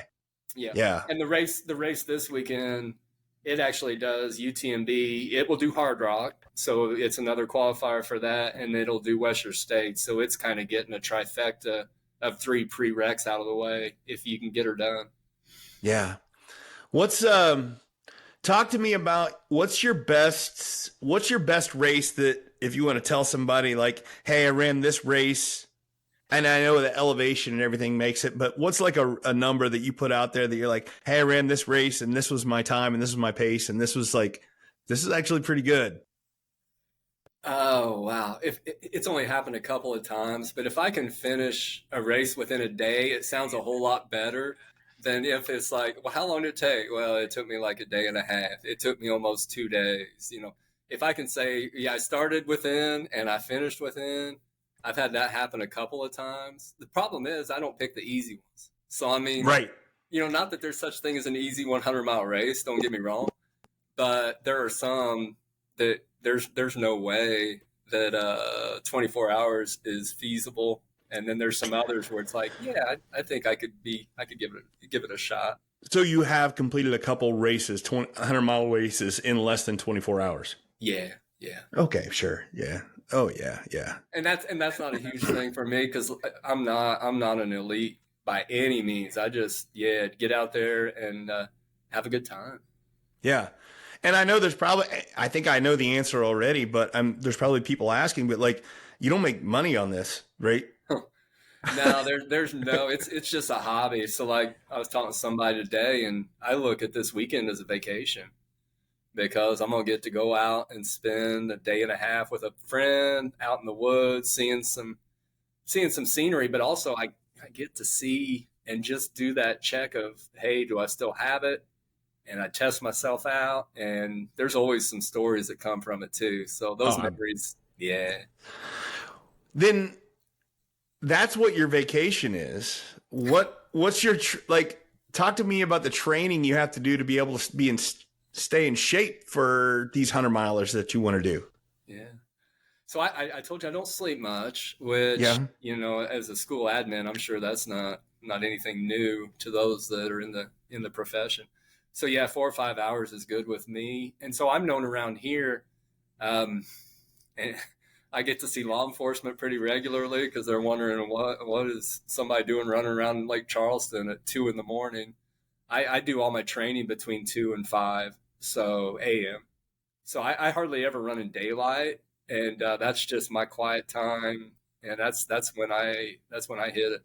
Yeah. Yeah. And the race this weekend, it actually does UTMB. It will do Hard Rock. So it's another qualifier for that. And it'll do Western State. So it's kind of getting a trifecta of 3 prereqs out of the way if you can get her done. Yeah. What's talk to me about what's your best race that if you want to tell somebody like, hey, I ran this race, and I know the elevation and everything makes it, but what's like a number that you put out there that you're like, hey, I ran this race and this was my time and this was my pace and this is actually pretty good. Oh, wow. If it's only happened a couple of times, but if I can finish a race within a day, it sounds a whole lot better than if it's like, well, how long did it take? Well, it took me like a day and a half. It took me almost 2 days. If I can say, yeah, I started within and I finished within, I've had that happen a couple of times. The problem is I don't pick the easy ones. So, I mean, right. Not that there's such thing as an easy 100-mile race, don't get me wrong, but there are some that there's no way that 24 hours is feasible, and then there's some others where it's like, yeah, I think I could give it a shot. So you have completed a couple races, 100-mile races in less than 24 hours. Yeah. Okay, sure. Yeah. Oh yeah. And that's not a huge thing for me because I'm not an elite by any means. I just get out there and have a good time. Yeah. And I know I think I know the answer already, but there's probably people asking, but like, you don't make money on this, right? No, there's no, it's just a hobby. So like I was talking to somebody today and I look at this weekend as a vacation because I'm going to get to go out and spend a day and a half with a friend out in the woods, seeing some scenery, but also I get to see and just do that check of, hey, do I still have it? And I test myself out, and there's always some stories that come from it too. So those memories, yeah. Then that's what your vacation is. What's your talk to me about the training you have to do to be able to stay in shape for these 100-milers that you want to do. Yeah. So I told you I don't sleep much, which, as a school admin, I'm sure that's not anything new to those that are in the profession. So yeah, 4 or 5 hours is good with me. And so I'm known around here, and I get to see law enforcement pretty regularly because they're wondering what is somebody doing running around Lake Charleston at 2 a.m. I do all my training between 2 and 5 a.m. So I hardly ever run in daylight, and that's just my quiet time, and that's when I hit it.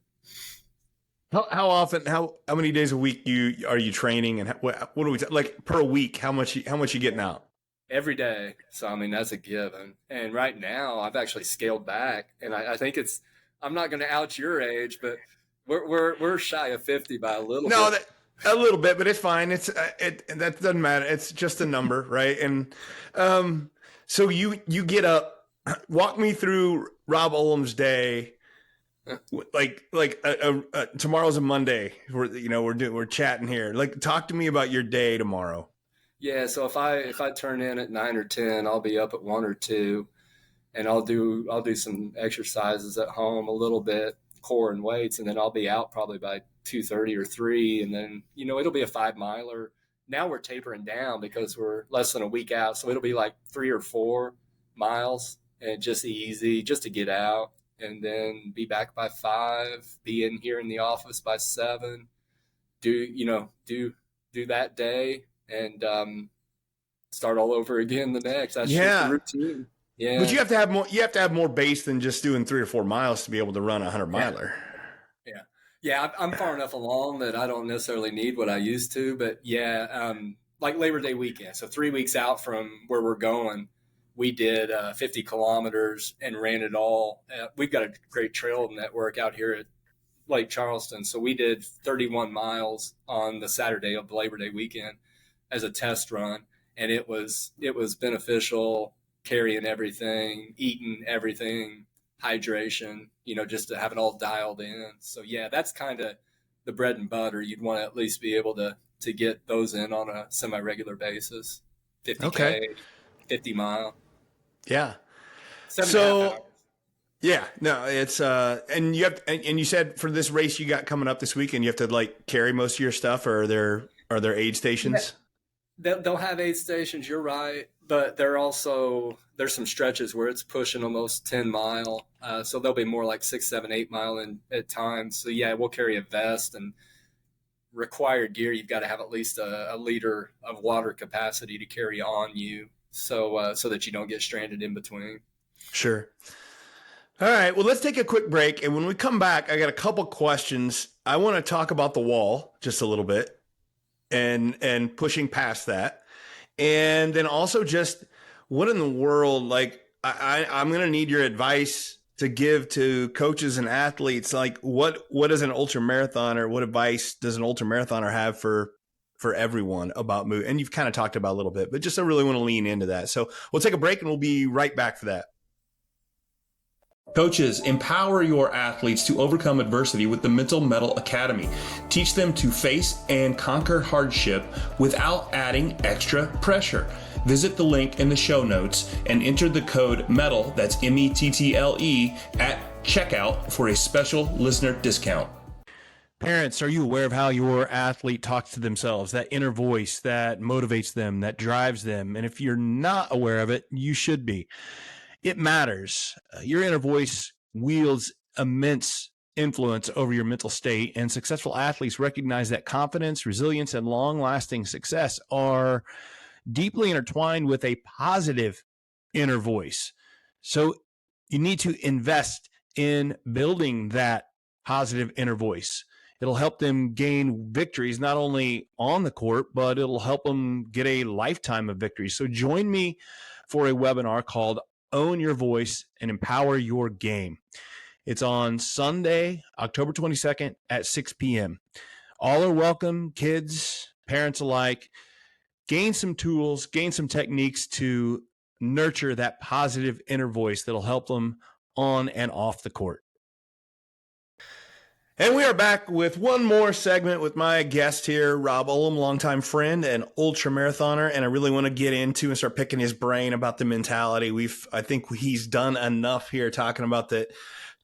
How often? How many days a week are you training, and what do we like per week? How much you getting out? Every day. So I mean that's a given. And right now I've actually scaled back, and I think I'm not going to out your age, but we're shy of 50 by a little bit. A little bit, but it's fine. That doesn't matter. It's just a number, right? And so you get up. Walk me through Rob Ulm's day. Like tomorrow's a Monday. We're chatting here. Like, talk to me about your day tomorrow. Yeah, so if I turn in at 9 or 10, I'll be up at 1 or 2, and I'll do some exercises at home a little bit, core and weights, and then I'll be out probably by 2:30 or 3, and then it'll be a 5-miler. Now we're tapering down because we're less than a week out, so it'll be like 3 or 4 miles, and just easy, just to get out, and then be back by 5, be in here in the office by 7, do that day, and start all over again the next. That's just the routine. Yeah, but you have to have more. You have to have more base than just doing 3 or 4 miles to be able to run a 100-miler. Yeah. I'm far enough along that I don't necessarily need what I used to. But yeah, like Labor Day weekend. So 3 weeks out from where we're going, we did 50 kilometers and ran it all. We've got a great trail network out here at Lake Charleston. So we did 31 miles on the Saturday of Labor Day weekend as a test run, and it was beneficial carrying everything, eating everything, hydration, just to have it all dialed in. So yeah, that's kind of the bread and butter. You'd want to at least be able to get those in on a semi-regular basis. Okay. 50K, 50 mile, Yeah. 7.5 hours. So yeah, no, it's and you have and you said for this race you got coming up this weekend, you have to like carry most of your stuff, or are there aid Yeah, stations? they'll have aid stations. You're right, but there's some stretches where it's pushing almost 10 mile. So they'll be more like 6, 7, 8 mile in at times. So yeah, we'll carry a vest and required gear. You've got to have at least a liter of water capacity to carry on you, so that you don't get stranded in between. Sure. All right. Well, let's take a quick break, and when we come back, I got a couple questions. I want to talk about the wall just a little bit, and pushing past that, and then also just what in the world, like I'm going to need your advice to give to coaches and athletes. Like what is an ultra marathoner? What advice does an ultra marathoner have for everyone about move? And you've kind of talked about a little bit, but just I really want to lean into that. So we'll take a break and we'll be right back for that. Coaches, empower your athletes to overcome adversity with the Mental Mettle Academy. Teach them to face and conquer hardship without adding extra pressure. Visit the link in the show notes and enter the code METTLE, that's METTLE, at checkout for a special listener discount. Parents, are you aware of how your athlete talks to themselves, that inner voice that motivates them, that drives them? And if you're not aware of it, you should be. It matters. Your inner voice wields immense influence over your mental state, and successful athletes recognize that confidence, resilience, and long-lasting success are deeply intertwined with a positive inner voice. So you need to invest in building that positive inner voice. It'll help them gain victories not only on the court, but it'll help them get a lifetime of victories. So join me for a webinar called Own Your Voice and Empower Your Game. It's on Sunday, October 22nd at 6 p.m. All are welcome, kids, parents alike. Gain some tools, gain some techniques to nurture that positive inner voice that'll help them on and off the court. And we are back with one more segment with my guest here, Rob Ulm, longtime friend and ultra marathoner. And I really want to get into and start picking his brain about the mentality. I think he's done enough here talking about that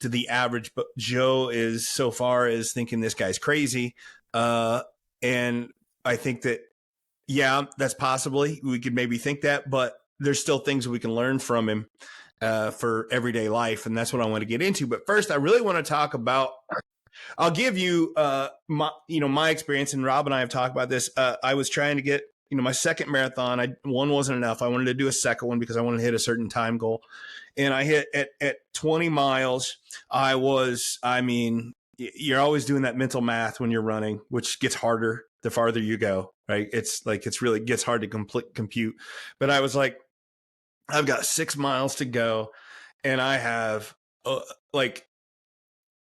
to the average, but Joe is so far as thinking this guy's crazy. And I think that, yeah, that's possibly, we could maybe think that, but there's still things we can learn from him for everyday life. And that's what I want to get into. But first, I really want to talk about, I'll give you my experience, and Rob and I have talked about this. I was trying to get my second marathon. One wasn't enough. I wanted to do a second one because I wanted to hit a certain time goal, and I hit at 20 miles. You're always doing that mental math when you're running, which gets harder the farther you go, right? It's really gets hard to compute. But I was like, I've got 6 miles to go, and I have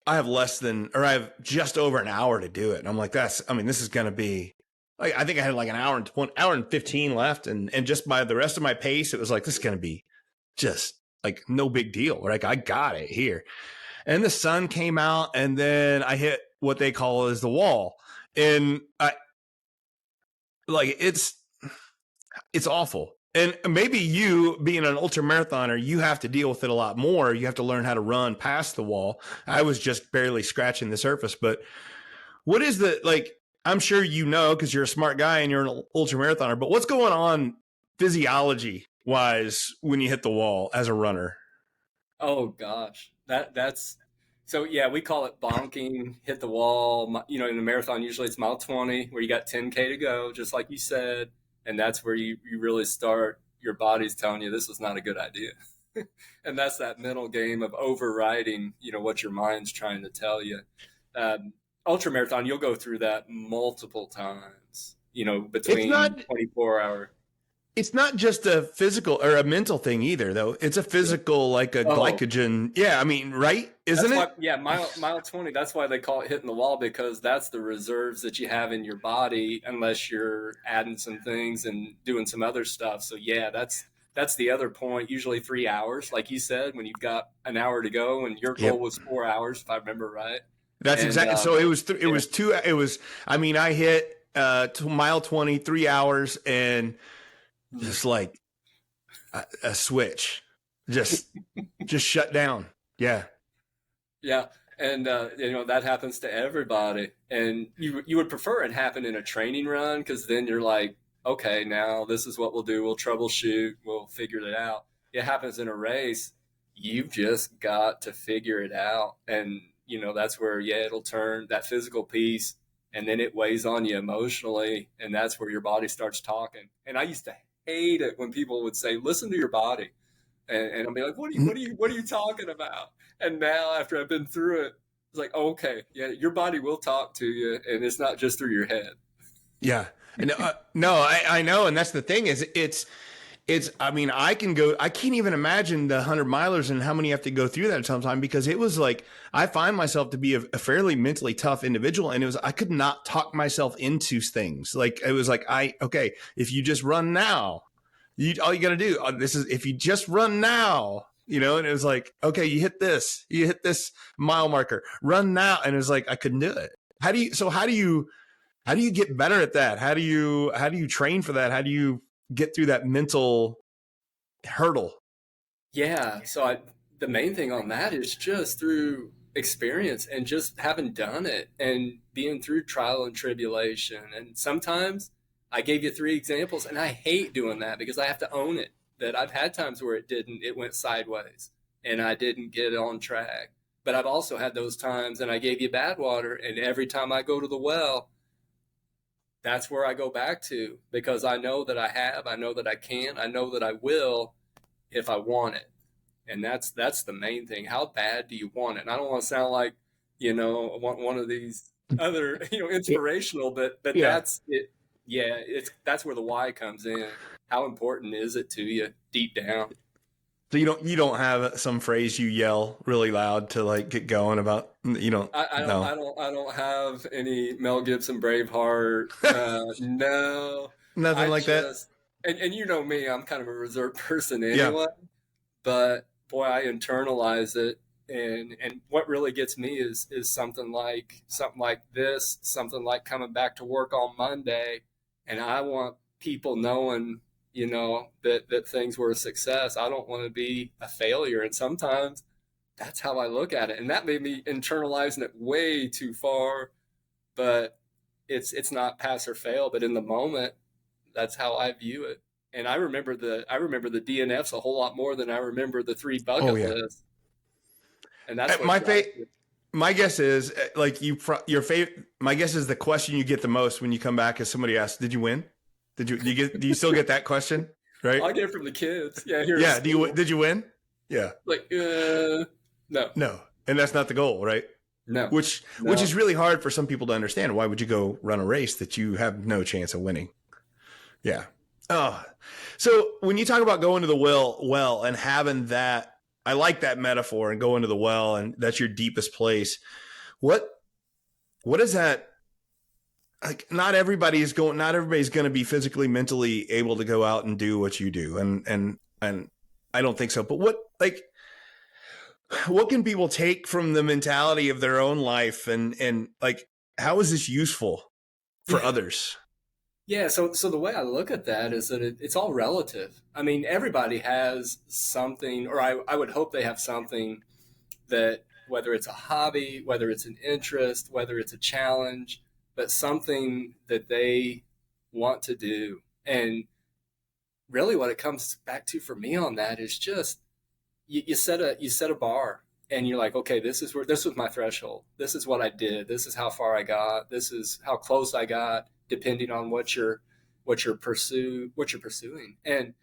I have just over an hour to do it. And I'm like, this is going to be, I think I had like an hour and 15 left. And just by the rest of my pace, it was like, this is going to be just like no big deal. Like, I got it here. And the sun came out, and then I hit what they call is the wall. And it's awful. And maybe you, being an ultra marathoner, you have to deal with it a lot more. You have to learn how to run past the wall. I was just barely scratching the surface. But what is I'm sure because you're a smart guy and you're an ultra marathoner, but what's going on physiology wise when you hit the wall as a runner? Oh gosh, that's so yeah. We call it bonking, hit the wall. In a marathon, usually it's mile 20, where you got 10K to go, just like you said, and that's where you really start. Your body's telling you this is not a good idea, and that's that mental game of overriding, what your mind's trying to tell you. Ultra marathon, you'll go through that multiple times. It's Between not 24 hour. It's not just a physical or a mental thing either, though. It's a physical, like a glycogen. Yeah, right? Isn't it? Yeah, mile 20. That's why they call it hitting the wall, because that's the reserves that you have in your body, unless you're adding some things and doing some other stuff. So yeah, that's that's the other point. Usually 3 hours, like you said, when you've got an hour to go, and your goal Yep. was 4 hours, if I remember right. That's And exactly. So it yeah. was two. It was. I mean, I hit mile 20, 3 hours, and just like a switch, just shut down. Yeah. Yeah, and that happens to everybody. And you would prefer it happen in a training run, because then you're like, okay, now this is what we'll do. We'll troubleshoot. We'll figure it out. It happens in a race. You've just got to figure it out, and that's where it'll turn that physical piece, and then it weighs on you emotionally, and that's where your body starts talking. And I used to hate it when people would say, "Listen to your body." And I'll be like, what are you talking about? And now, after I've been through it, it's like, oh, okay, yeah, your body will talk to you, and it's not just through your head. Yeah. No, I know. And that's the thing is I mean, I can't even imagine the 100 milers and how many have to go through that sometimes, because it was like, I find myself to be a fairly mentally tough individual. And I could not talk myself into things. Like, it was like, okay, if you just run now, all you got to do, if you just run now, and it was like, okay, you hit this mile marker, run now. And it was like, I couldn't do it. How do you get better at that? How do you train for that? How do you get through that mental hurdle? Yeah. So the main thing on that is just through experience, and just having done it, and being through trial and tribulation. And sometimes I gave you 3 examples, and I hate doing that because I have to own it, that I've had times where it went sideways and I didn't get on track. But I've also had those times, and I gave you bad water, and every time I go to the well, that's where I go back to, because I know that I know that I can, I know that I will, if I want it. And that's the main thing. How bad do you want it? And I don't want to sound like, I want one of these other, inspirational, but Yeah. that's it. Yeah, that's where the why comes in. How important is it to you deep down? So you don't have some phrase you yell really loud to like get going about, no. I don't have any Mel Gibson Braveheart. No, Nothing I like that. just and you know me, I'm kind of a reserved person Yeah. anyway. But boy, I internalize it, and what really gets me is something like this, something like coming back to work on Monday, and I want people knowing, that things were a success. I don't want to be a failure, and sometimes that's how I look at it, and that made me internalizing it way too far. But it's not pass or fail, but in the moment, that's how I view it. And I remember the DNFs a whole lot more than I remember the 3 bucket lists. And that's what my guess is like your favorite. My guess is the question you get the most when you come back is somebody asks, "Did you win? Do you still get that question?" Right? I get it from the kids. Yeah. Yeah. Did you win? Yeah. Like, no. And that's not the goal, right? No. Which is really hard for some people to understand. Why would you go run a race that you have no chance of winning? Yeah. Oh, so when you talk about going to the well and having that, I like that metaphor, and going to the well, and that's your deepest place. What is that? Like, not everybody's going to be physically, mentally able to go out and do what you do. And I don't think so. But what can people take from the mentality of their own life, and like, how is this useful for others? Yeah, so the way I look at that is that it's all relative. I mean, everybody has something, or I would hope they have something, that whether it's a hobby, whether it's an interest, whether it's a challenge, but something that they want to do. And really what it comes back to for me on that is just you set a bar, and you're like, okay, this was my threshold. This is what I did. This is how far I got. This is how close I got, depending on what you're pursuing. And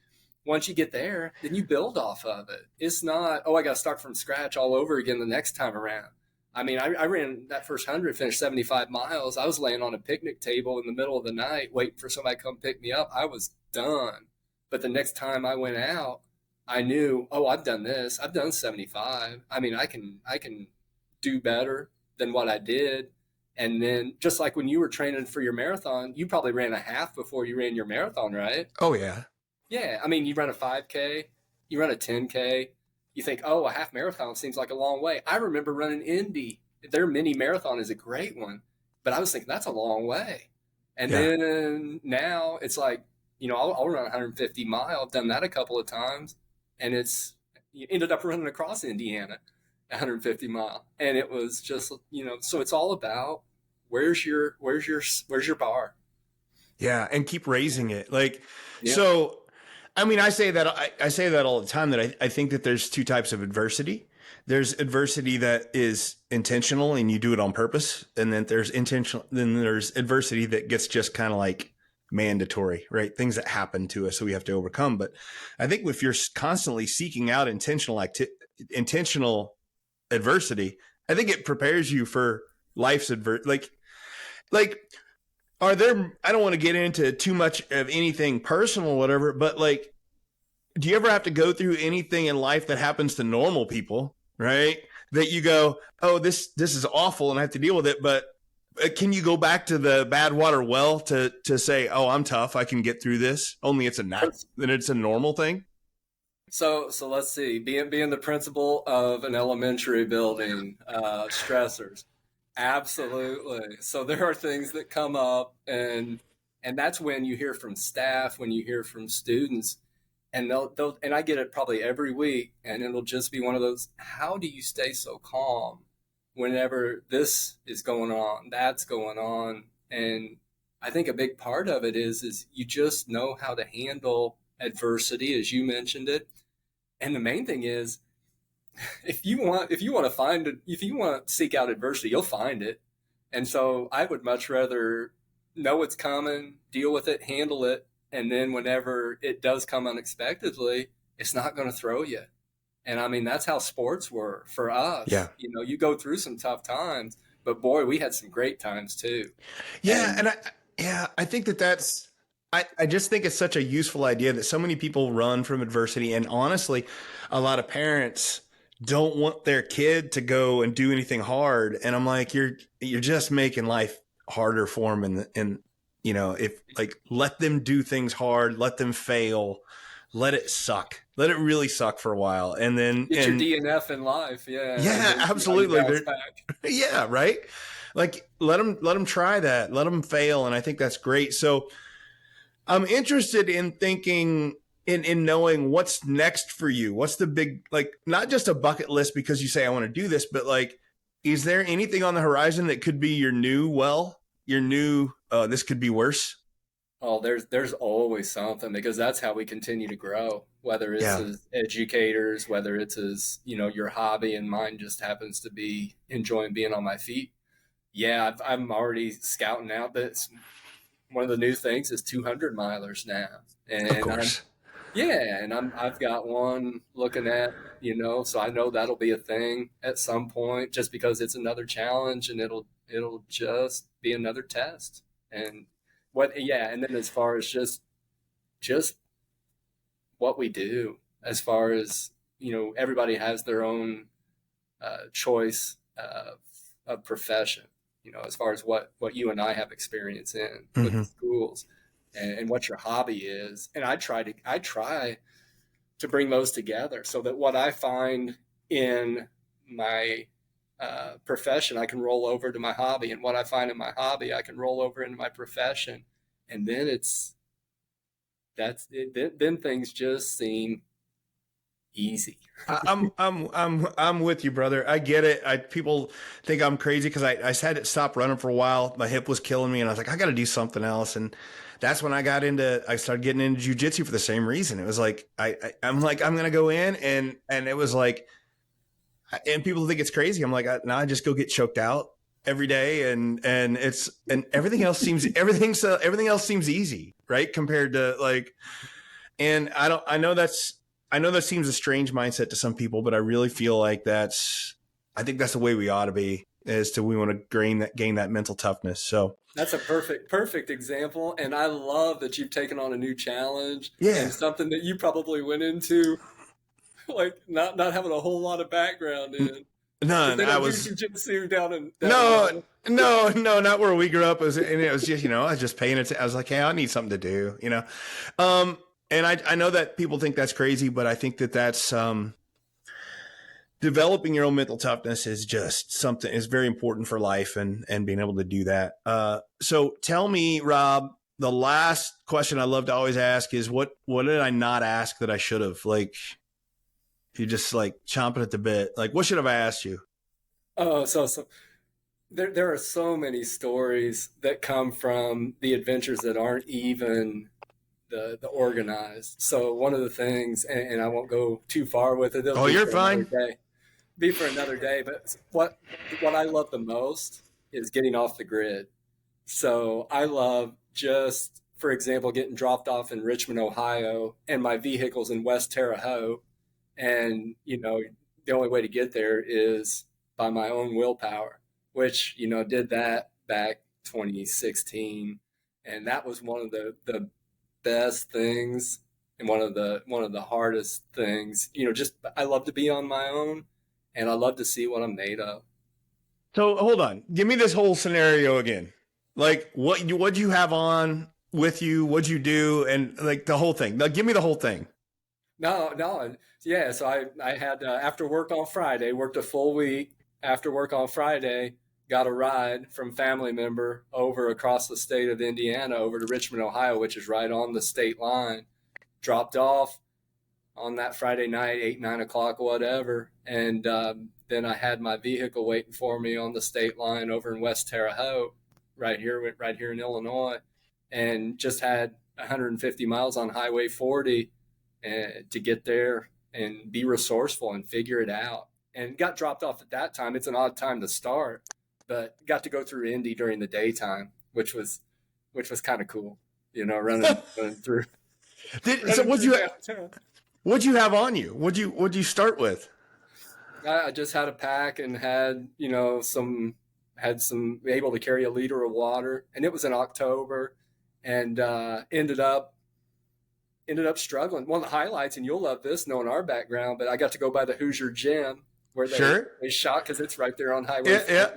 once you get there, then you build off of it. It's not, oh, I got to start from scratch all over again the next time around. I mean, I ran that first 100, finished 75 miles. I was laying on a picnic table in the middle of the night waiting for somebody to come pick me up. I was done. But the next time I went out, I knew, oh, I've done this. I've done 75. I mean, I can do better than what I did. And then, just like when you were training for your marathon, you probably ran a half before you ran your marathon, right? Oh yeah. Yeah, I mean, you run a 5K, you run a 10K, you think, oh, a half marathon seems like a long way. I remember running Indy. Their mini marathon is a great one, but I was thinking that's a long way. And Yeah. then now it's like, I'll run 150 mile. I've done that a couple of times, and you ended up running across Indiana, 150 mile, and it was just, so it's all about where's your bar. Yeah. And keep raising it. Like, Yeah. so, I mean, I say that all the time, that I think that there's two types of adversity. There's adversity that is intentional and you do it on purpose. And then there's adversity that gets just kind of like mandatory, right? Things that happen to us, so we have to overcome. But I think if you're constantly seeking out intentional adversity, I think it prepares you for life's like, are there, I don't want to get into too much of anything personal or whatever, but like, do you ever have to go through anything in life that happens to normal people, right? That you go, oh, this is awful and I have to deal with it. But can you go back to the bad water well to say, oh, I'm tough, I can get through this? Only it's a normal thing. So let's see. Being the principal of an elementary building, stressors, absolutely. So there are things that come up, and that's when you hear from staff, when you hear from students, and they'll and I get it probably every week, and it'll just be one of those. How do you stay so calm whenever this is going on, that's going on? And I think a big part of it is you just know how to handle adversity, as you mentioned it. And the main thing is, if you want to find it, if you want to seek out adversity, you'll find it. And so I would much rather know it's coming, deal with it, handle it, and then whenever it does come unexpectedly, it's not going to throw you. And I mean, that's how sports were for us. Yeah. You go through some tough times, but boy, we had some great times too. Yeah. I think that's, I just think it's such a useful idea that so many people run from adversity. And honestly, a lot of parents don't want their kid to go and do anything hard. And I'm like, you're just making life harder for them. And if like, let them do things hard, let them fail, let it suck, let it really suck for a while. And then get your DNF in life. Yeah. Yeah, absolutely. Yeah. Right. Like let them try that, let them fail. And I think that's great. So I'm interested in thinking in knowing what's next for you. What's the big, like, not just a bucket list because you say, I want to do this, but like, is there anything on the horizon that could be your new, this could be worse? Oh, there's always something, because that's how we continue to grow, whether it's as educators, whether it's as, your hobby, and mine just happens to be enjoying being on my feet. Yeah, I'm already scouting out that one of the new things is 200 milers now. And of course. I've got one looking at, so I know that'll be a thing at some point, just because it's another challenge, and it'll just be another test. And and then as far as just what we do, as far as, everybody has their own choice of profession, as far as what you and I have experience in with the schools, and what your hobby is. And I try to bring those together, so that what I find in my profession, I can roll over to my hobby, and what I find in my hobby, I can roll over into my profession. And then then things just seem easy. I'm with you, brother. I get it. People think I'm crazy because I had to stop running for a while. My hip was killing me, and I was like, I got to do something else. And that's when I started getting into jujitsu for the same reason. It was like, I'm like, I'm going to go in, and it was like, and people think it's crazy. I'm like, no, I just go get choked out every day. And everything else seems easy, right? Compared to like, and I know that seems a strange mindset to some people, but I really feel like I think that's the way we ought to be, we want to gain that mental toughness. So that's a perfect example. And I love that you've taken on a new challenge, yeah, and something that you probably went into like not having a whole lot of background in. None. I was jiu-jitsu down no, not where we grew up. It was just, I was just paying attention. I was like, hey, I need something to do, And I know that people think that's crazy, but I think that that's developing your own mental toughness is just something is very important for life and being able to do that. So tell me, Rob, the last question I love to always ask is what did I not ask that I should have? Like, you're just like chomping at the bit. Like, what should have I asked you? Oh, so there are so many stories that come from the adventures that aren't even the organized. So one of the things, and I won't go too far with it. It'll Oh, be you're for another fine. day. Be for another day. But what I love the most is getting off the grid. So I love just, for example, getting dropped off in Richmond, Ohio, and my vehicle's in West Terre Haute, and the only way to get there is by my own willpower, which did that back 2016, and that was one of the best things and one of the hardest things. Just I love to be on my own, and I love to see what I'm made of. So hold on. Give me this whole scenario again. Like what'd you have on with you? What'd you do? And like the whole thing. Now, give me the whole thing. No, yeah. So I had after work on Friday, worked a full week. After work on Friday, got a ride from family member over across the state of Indiana over to Richmond, Ohio, which is right on the state line. Dropped off on that Friday night, 8, 9 o'clock, whatever, and then I had my vehicle waiting for me on the state line over in West Terre Haute, right here in Illinois, and just had 150 miles on Highway 40 to get there and be resourceful and figure it out. And got dropped off at that time. It's an odd time to start, but got to go through Indy during the daytime, which was kind of cool, running through. So Running through downtown. what'd you have on you? What'd you start with? I just had a pack and had some able to carry a liter of water, and it was in October, and ended up struggling. One of the highlights, and you'll love this knowing our background, but I got to go by the Hoosier Gym where they shot, because it's right there on Highway 40. Yeah.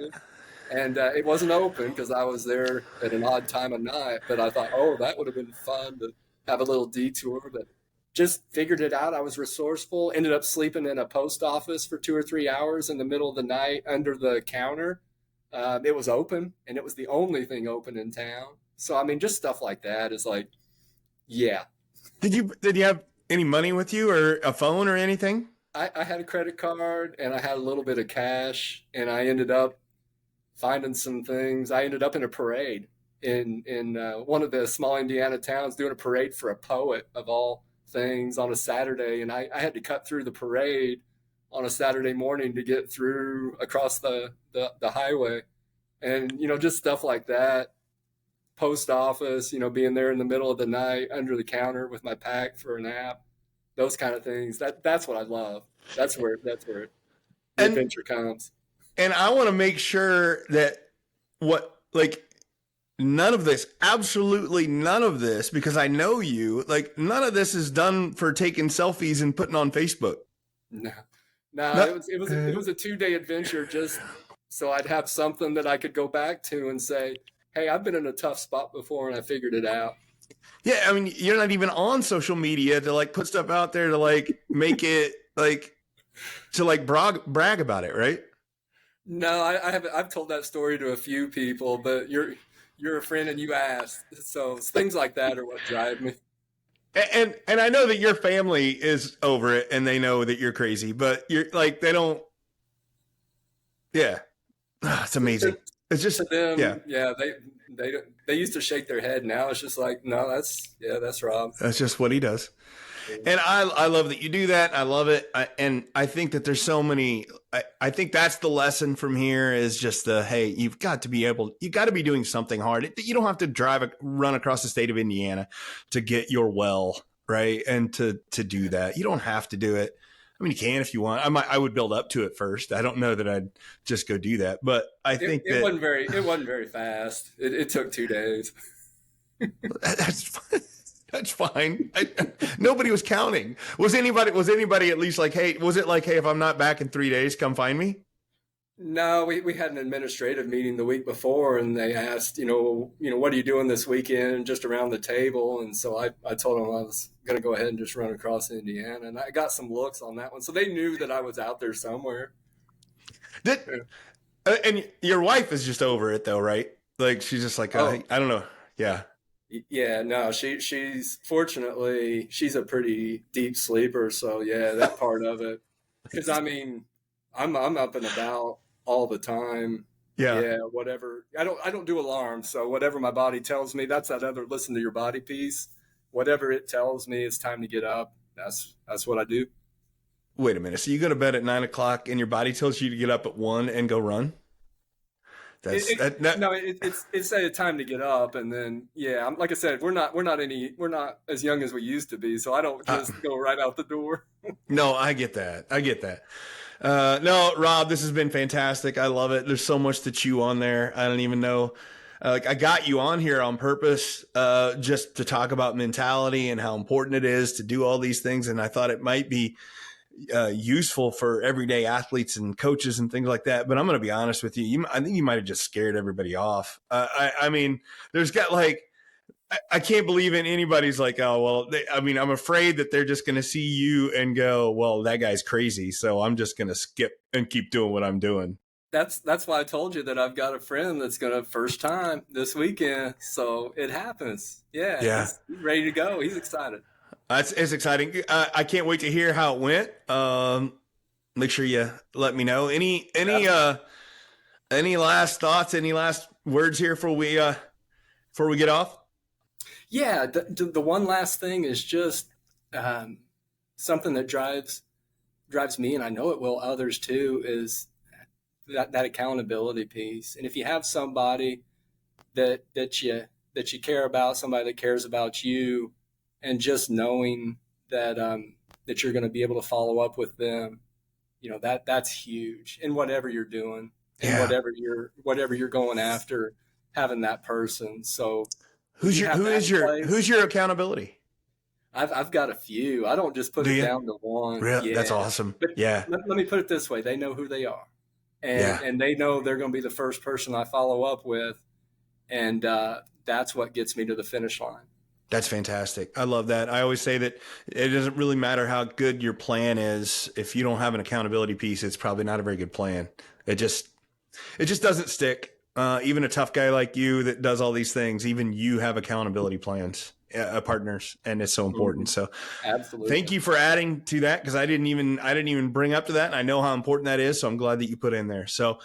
And it wasn't open because I was there at an odd time of night, but I thought, oh, that would have been fun to have a little detour. But just figured it out. I was resourceful. Ended up sleeping in a post office for 2 or 3 hours in the middle of the night under the counter. It was open, and it was the only thing open in town. So I mean, just stuff like that is like, yeah. Did you have any money with you or a phone or anything? I had a credit card and I had a little bit of cash, and I ended up finding some things. I ended up in a parade in one of the small Indiana towns, doing a parade for a poet of all things on a Saturday, and I had to cut through the parade on a Saturday morning to get through across the highway, and just stuff like that. Post office, being there in the middle of the night under the counter with my pack for a nap, those kind of things. That's what I love. That's where the adventure comes. And I want to make sure that none of this, absolutely none of this, because I know you, like none of this is done for taking selfies and putting on Facebook. No, it was a 2-day adventure just so I'd have something that I could go back to and say, hey, I've been in a tough spot before and I figured it out. Yeah, I mean, you're not even on social media to like put stuff out there to like make it like to like brag about it, right? No, I haven't. I've told that story to a few people, but you're a friend and you asked, so things like that are what drive me. And I know that your family is over it and they know that you're crazy, but you're like they don't. Yeah, it's amazing. It's just To them, yeah. They used to shake their head. Now it's just like, no, that's Rob. That's just what he does. And I love that you do that. I love it. And I think that there's so many, I think that's the lesson from here is just hey, you got to be doing something hard. You don't have to run across the state of Indiana to get your well, right? And to do that. You don't have to do it. I mean, you can if you want. I would build up to it first. I don't know that I'd just go do that, but I think it wasn't very fast. It took 2 days. That's fine. Nobody was counting. Was anybody at least like, hey, was it like, hey, if I'm not back in 3 days, come find me? No, we had an administrative meeting the week before, and they asked, what are you doing this weekend, just around the table. And so I told them I was going to go ahead and just run across Indiana, and I got some looks on that one. So they knew that I was out there somewhere. Did and your wife is just over it though, right? Like she's just like, Oh, I don't know. Yeah. yeah, no, she's fortunately she's a pretty deep sleeper, so yeah, that part of it. Because I mean, I'm up and about all the time. Yeah. Yeah, whatever. I don't do alarms, so whatever my body tells me, that's that other listen to your body piece. Whatever it tells me, it's time to get up. That's what I do. Wait a minute. So you go to bed at 9 o'clock and your body tells you to get up at 1 and go run? It, That's it, that. no, it's a time to get up, and then yeah, like I said, we're not as young as we used to be, so I don't Uh, just go right out the door. no, I get that. I get that. No, Rob, this has been fantastic. I love it. There's so much to chew on there. I don't even know. Like I got you on here on purpose, just to talk about mentality and how important it is to do all these things. And I thought it might be useful for everyday athletes and coaches and things like that. But I'm going to be honest with you. I think you might have just scared everybody off. I mean, there's got like, I can't believe in anybody's like, oh, well, I'm afraid that they're just going to see you and go, well, that guy's crazy. So I'm just going to skip and keep doing what I'm doing. That's why I told you that I've got a friend that's gonna first time this weekend. So it happens. Yeah, Yeah. he's ready to go. He's excited. It's exciting. I can't wait to hear how it went. Make sure you let me know. Any last thoughts? Any last words here before we get off? Yeah, the one last thing is just um, something that drives me, and I know it will others too, is that accountability piece. And if you have somebody that you care about, somebody that cares about you, and just knowing that you're going to be able to follow up with them, that's huge in whatever you're doing and Yeah. whatever you're going after, having that person. So if Who's you your have that in who's place, your accountability? I've got a few. I don't just put Do it you? down to one. Real? That's Yeah, awesome. but Yeah. let me put it this way: they know who they are, and Yeah. and they know they're going to be the first person I follow up with, and that's what gets me to the finish line. That's fantastic. I love that. I always say that it doesn't really matter how good your plan is. If you don't have an accountability piece, it's probably not a very good plan. It just doesn't stick. Even a tough guy like you that does all these things, even you have accountability plans, partners, and it's so important. Mm-hmm. So thank Absolutely. you for adding to that, because I didn't even bring up to that. And I know how important that is. So I'm glad that you put it in there. So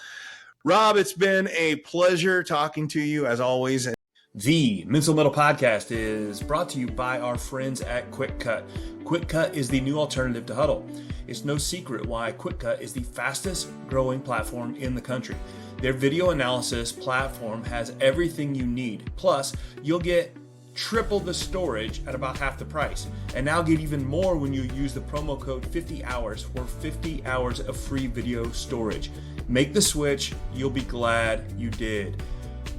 Rob, it's been a pleasure talking to you as always. The Mental Metal Podcast is brought to you by our friends at Quick Cut. Quick Cut is the new alternative to Huddle. It's no secret why Quick Cut is the fastest growing platform in the country. Their video analysis platform has everything you need. Plus, you'll get triple the storage at about half the price. And now get even more when you use the promo code 50hours for 50 hours of free video storage. Make the switch. You'll be glad you did.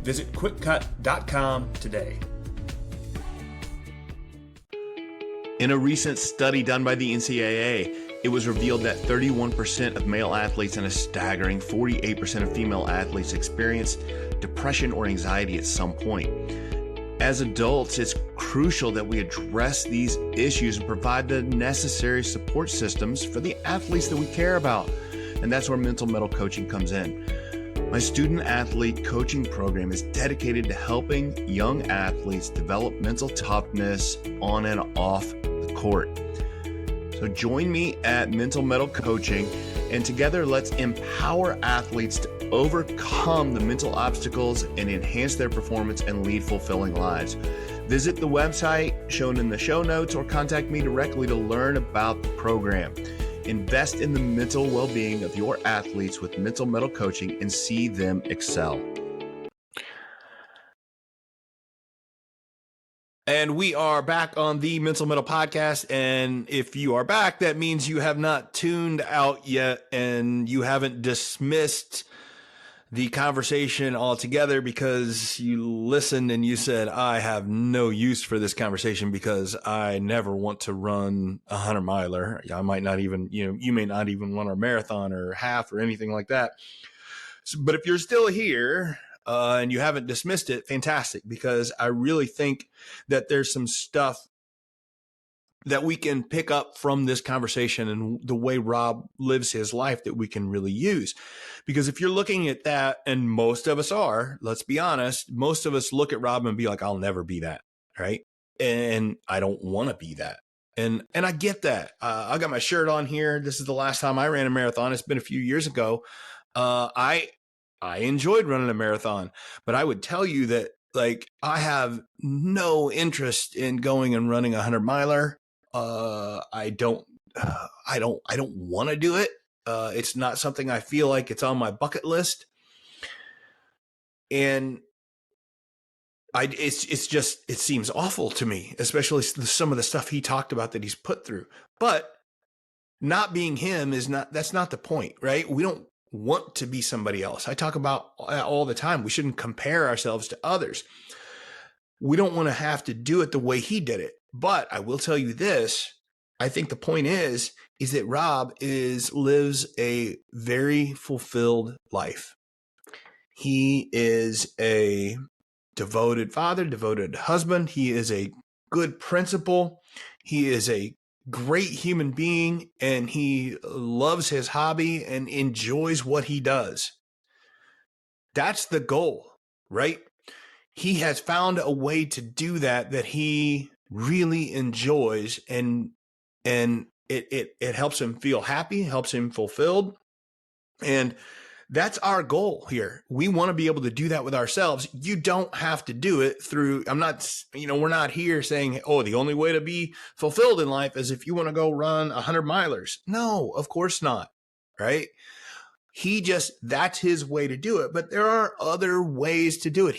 Visit quickcut.com today. In a recent study done by the NCAA, it was revealed that 31% of male athletes and a staggering 48% of female athletes experience depression or anxiety at some point. As adults, it's crucial that we address these issues and provide the necessary support systems for the athletes that we care about. And that's where mental metal coaching comes in. My student athlete coaching program is dedicated to helping young athletes develop mental toughness on and off the court. So join me at Mental Metal Coaching, and together let's empower athletes to overcome the mental obstacles and enhance their performance and lead fulfilling lives. Visit the website shown in the show notes or contact me directly to learn about the program. Invest in the mental well-being of your athletes with Mental Metal Coaching and see them excel. And we are back on the Mental Metal Podcast. And if you are back, that means you have not tuned out yet and you haven't dismissed the conversation altogether because you listened and you said, I have no use for this conversation because I never want to run a 100-miler. I might not even, you may not even run a marathon or half or anything like that. But if you're still here and you haven't dismissed it, fantastic, because I really think that there's some stuff that we can pick up from this conversation and the way Rob lives his life that we can really use. Because if you're looking at that, and most of us are, let's be honest, most of us look at Rob and be like, I'll never be that, right? And I don't want to be that. And I get that. I got my shirt on here. This is the last time I ran a marathon. It's been a few years ago. I enjoyed running a marathon, but I would tell you that, like, I have no interest in going and running a 100-miler. I don't want to do it. It's not something I feel like it's on my bucket list. And it's just, it seems awful to me, especially some of the stuff he talked about that he's put through. But not being him that's not the point, right? We don't want to be somebody else. I talk about all the time. We shouldn't compare ourselves to others. We don't want to have to do it the way he did it. But I will tell you this. I think the point is that Rob lives a very fulfilled life. He is a devoted father, devoted husband. He is a good principal. He is a great human being, and he loves his hobby and enjoys what he does. That's the goal, right? He has found a way to do that he really enjoys, and it helps him feel happy, helps him fulfilled. And that's our goal here. We want to be able to do that with ourselves. You don't have to do it through, we're not here saying, oh, the only way to be fulfilled in life is if you want to go run 100 milers. No, of course not. Right? That's his way to do it. But there are other ways to do it.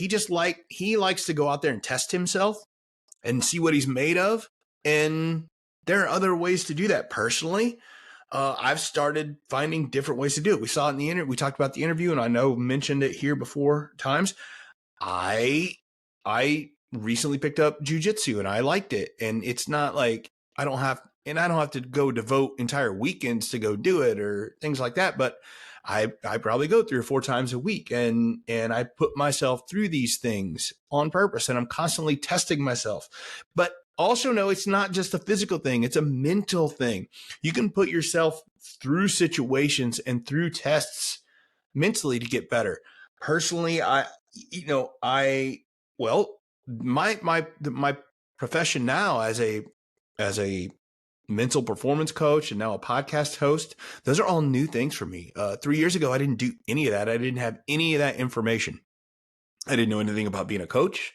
He likes to go out there and test himself and see what he's made of. And there are other ways to do that. Personally, I've started finding different ways to do it. We saw it in the interview. We talked about the interview, and I know mentioned it here before times. I recently picked up jujitsu, and I liked it. And it's not like I don't have to go devote entire weekends to go do it or things like that. But I probably go 3 or 4 times a week, and I put myself through these things on purpose, and I'm constantly testing myself. But also know it's not just a physical thing. It's a mental thing. You can put yourself through situations and through tests mentally to get better. Personally, my profession now as a mental performance coach and now a podcast host, those are all new things for me. 3 years ago, I didn't do any of that. I didn't have any of that information. I didn't know anything about being a coach.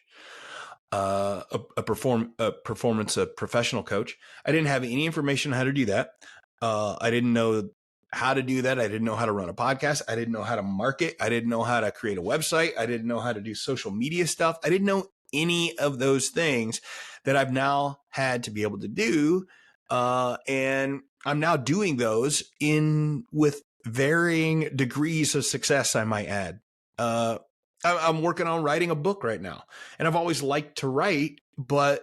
A professional coach. I didn't have any information on how to do that. I didn't know how to do that. I didn't know how to run a podcast. I didn't know how to market. I didn't know how to create a website. I didn't know how to do social media stuff. I didn't know any of those things that I've now had to be able to do. And I'm now doing those with varying degrees of success, I might add. I'm working on writing a book right now, and I've always liked to write, but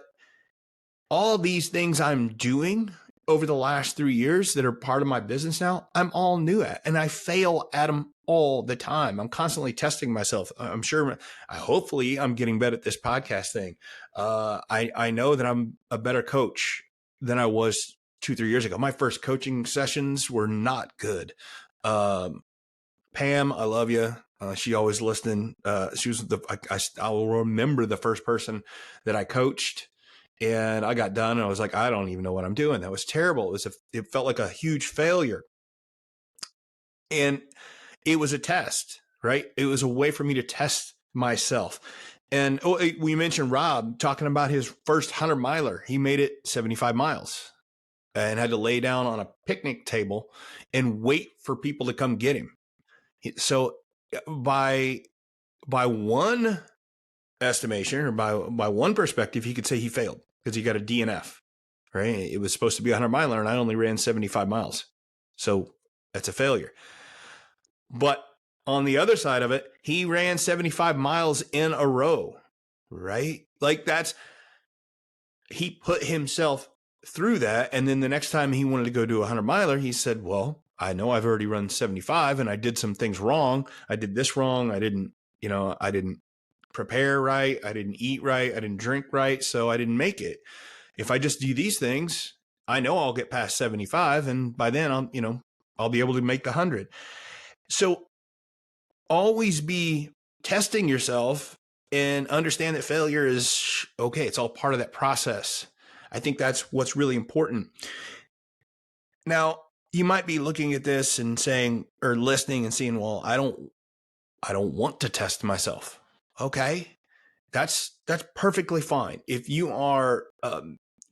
all these things I'm doing over the last 3 years that are part of my business now, I'm all new at, and I fail at them all the time. I'm constantly testing myself. Hopefully I'm getting better at this podcast thing. I know that I'm a better coach than I was 2-3 years ago. My first coaching sessions were not good. Pam, I love you. She always listened. She was I will remember the first person that I coached, and I got done and I was like, I don't even know what I'm doing. That was terrible. It felt like a huge failure. And it was a test, right? It was a way for me to test myself. And we mentioned Rob talking about his first 100 miler. He made it 75 miles and had to lay down on a picnic table and wait for people to come get him. So by one estimation, or by one perspective, he could say he failed because he got a DNF, right? It was supposed to be a 100 miler and I only ran 75 miles. So that's a failure. But on the other side of it, he ran 75 miles in a row, right? Like he put himself through that. And then the next time he wanted to go do a 100 miler, he said, well, I know I've already run 75 and I did some things wrong. I did this wrong. I didn't prepare right. I didn't eat right. I didn't drink right. So I didn't make it. If I just do these things, I know I'll get past 75. And by then I'll be able to make the 100. So always be testing yourself and understand that failure is okay. It's all part of that process. I think that's what's really important. Now, you might be looking at this and saying, or listening and seeing, well, I don't want to test myself. Okay. That's perfectly fine. If you are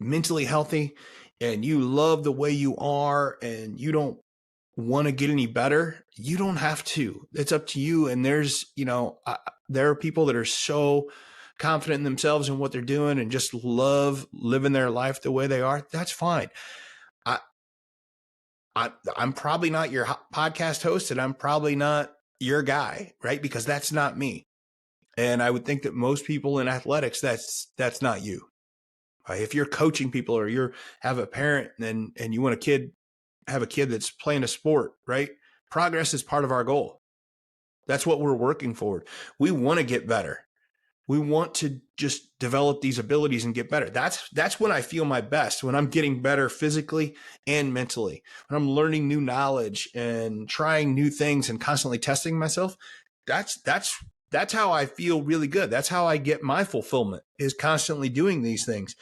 mentally healthy and you love the way you are and you don't want to get any better, you don't have to. It's up to you. And there's, there are people that are so confident in themselves and what they're doing and just love living their life the way they are. That's fine. I'm probably not your podcast host and I'm probably not your guy, right? Because that's not me. And I would think that most people in athletics, that's not you. Right? If you're coaching people or you have a parent and you want have a kid that's playing a sport, right? Progress is part of our goal. That's what we're working for. We want to get better. We want to just develop these abilities and get better. That's when I feel my best, when I'm getting better physically and mentally, when I'm learning new knowledge and trying new things and constantly testing myself. That's how I feel really good. That's how I get my fulfillment, is constantly doing these things.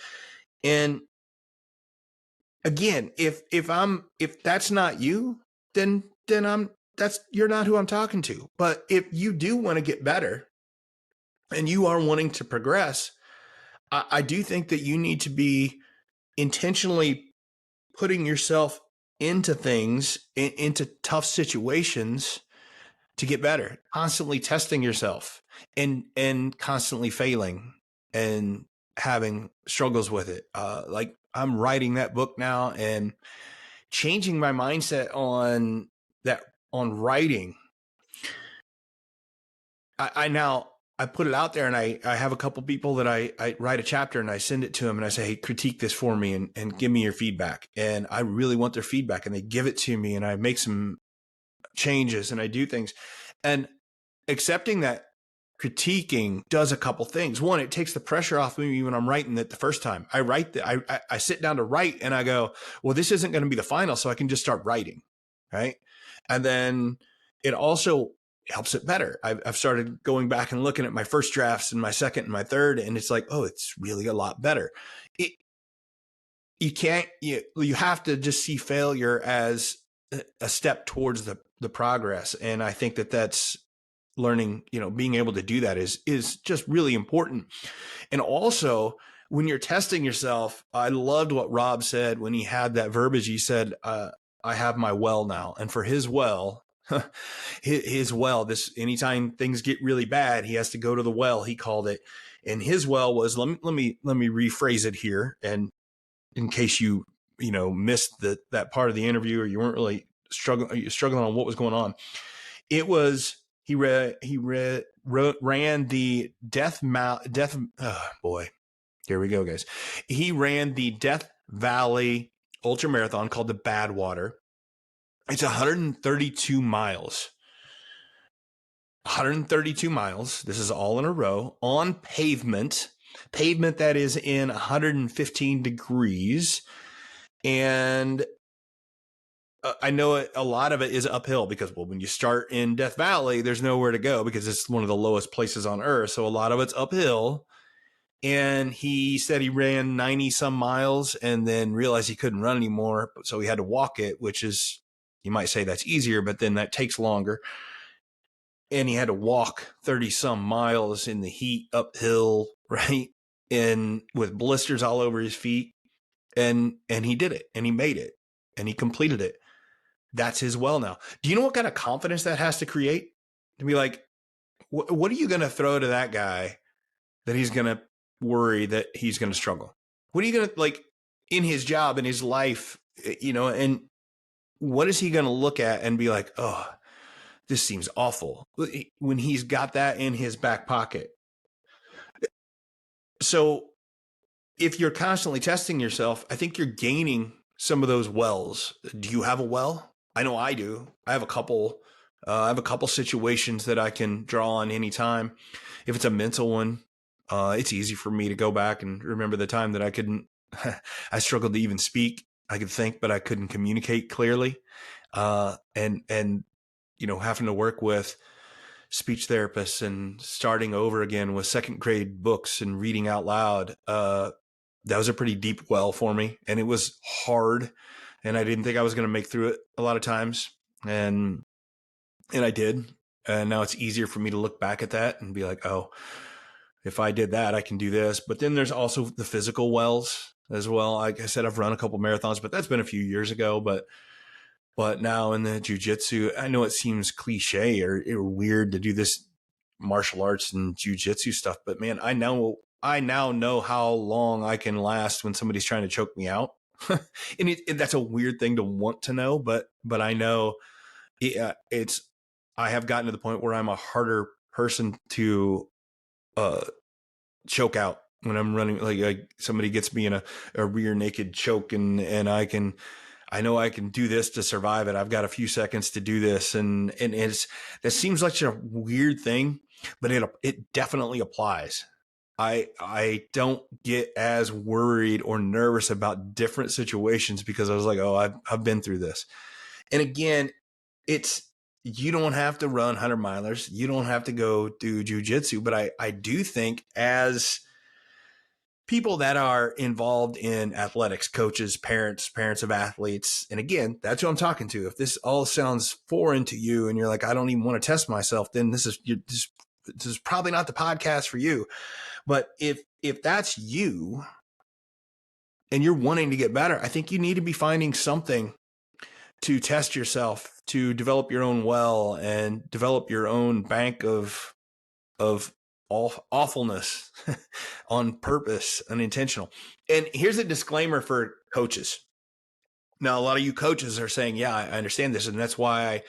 And again, if that's not you, then you're not who I'm talking to. But if you do want to get better and you are wanting to progress, I do think that you need to be intentionally putting yourself into things, into tough situations to get better, constantly testing yourself and constantly failing and having struggles with it. Like I'm writing that book now and changing my mindset on writing. I put it out there and I have a couple people that I write a chapter and I send it to them and I say, hey, critique this for me and give me your feedback. And I really want their feedback and they give it to me and I make some changes and I do things. And accepting that critiquing does a couple things. One, it takes the pressure off me when I'm writing it the first time. I sit down to write and I go, well, this isn't going to be the final, so I can just start writing. Right. And then it also helps it better. I've started going back and looking at my first drafts and my second and my third, and it's like, oh, it's really a lot better. You have to just see failure as a step towards the progress. And I think that's learning, being able to do that is just really important. And also when you're testing yourself, I loved what Rob said when he had that verbiage. He said, I have my well now. And for his well, anytime things get really bad, he has to go to the well, he called it. And his well was, let me rephrase it here. And in case you missed that part of the interview, or you weren't really struggling on what was going on, it was he ran the here we go, guys. He ran the Death Valley Ultramarathon called the Badwater. It's 132 miles. 132 miles. This is all in a row on pavement that is in 115 degrees. And I know a lot of it is uphill because, well, when you start in Death Valley, there's nowhere to go because it's one of the lowest places on earth. So a lot of it's uphill. And he said he ran 90 some miles and then realized he couldn't run anymore. So he had to walk it, which is, you might say that's easier, but then that takes longer. And he had to walk 30 some miles in the heat uphill, right? And with blisters all over his feet. And he did it and he made it and he completed it. That's his well now. Do you know what kind of confidence that has to create? To be like, what are you going to throw to that guy that he's going to worry that he's going to struggle? What are you going to, like, in his job, in his life, and what is he going to look at and be like, oh, this seems awful, when he's got that in his back pocket? So if you're constantly testing yourself, I think you're gaining some of those wells. Do you have a well? I know I do. I have a couple. I have a couple situations that I can draw on anytime. If it's a mental one, it's easy for me to go back and remember the time that I couldn't. I struggled to even speak. I could think, but I couldn't communicate clearly. And having to work with speech therapists and starting over again with second grade books and reading out loud. That was a pretty deep well for me, and it was hard, and I didn't think I was going to make through it a lot of times, and I did. And now it's easier for me to look back at that and be like, oh, if I did that, I can do this. But then there's also the physical wells as well. Like I said, I've run a couple marathons, but that's been a few years ago. But now in the jiu-jitsu, I know it seems cliche or weird to do this martial arts and jiu-jitsu stuff, but man, I now know how long I can last when somebody's trying to choke me out. And that's a weird thing to want to know, but I know I have gotten to the point where I'm a harder person to choke out when I'm running. Like somebody gets me in a rear naked choke, and I know I can do this to survive it. I've got a few seconds to do this, and that seems like a weird thing, but it definitely applies. I don't get as worried or nervous about different situations because I was like, oh, I've been through this. And again, you don't have to run 100 milers. You don't have to go do jujitsu, but I do think as people that are involved in athletics, coaches, parents of athletes. And again, that's who I'm talking to. If this all sounds foreign to you and you're like, I don't even want to test myself, then this is probably not the podcast for you. But if that's you and you're wanting to get better, I think you need to be finding something to test yourself, to develop your own well and develop your own bank of awfulness on purpose, unintentional. And here's a disclaimer for coaches. Now, a lot of you coaches are saying, yeah, I understand this. And that's why I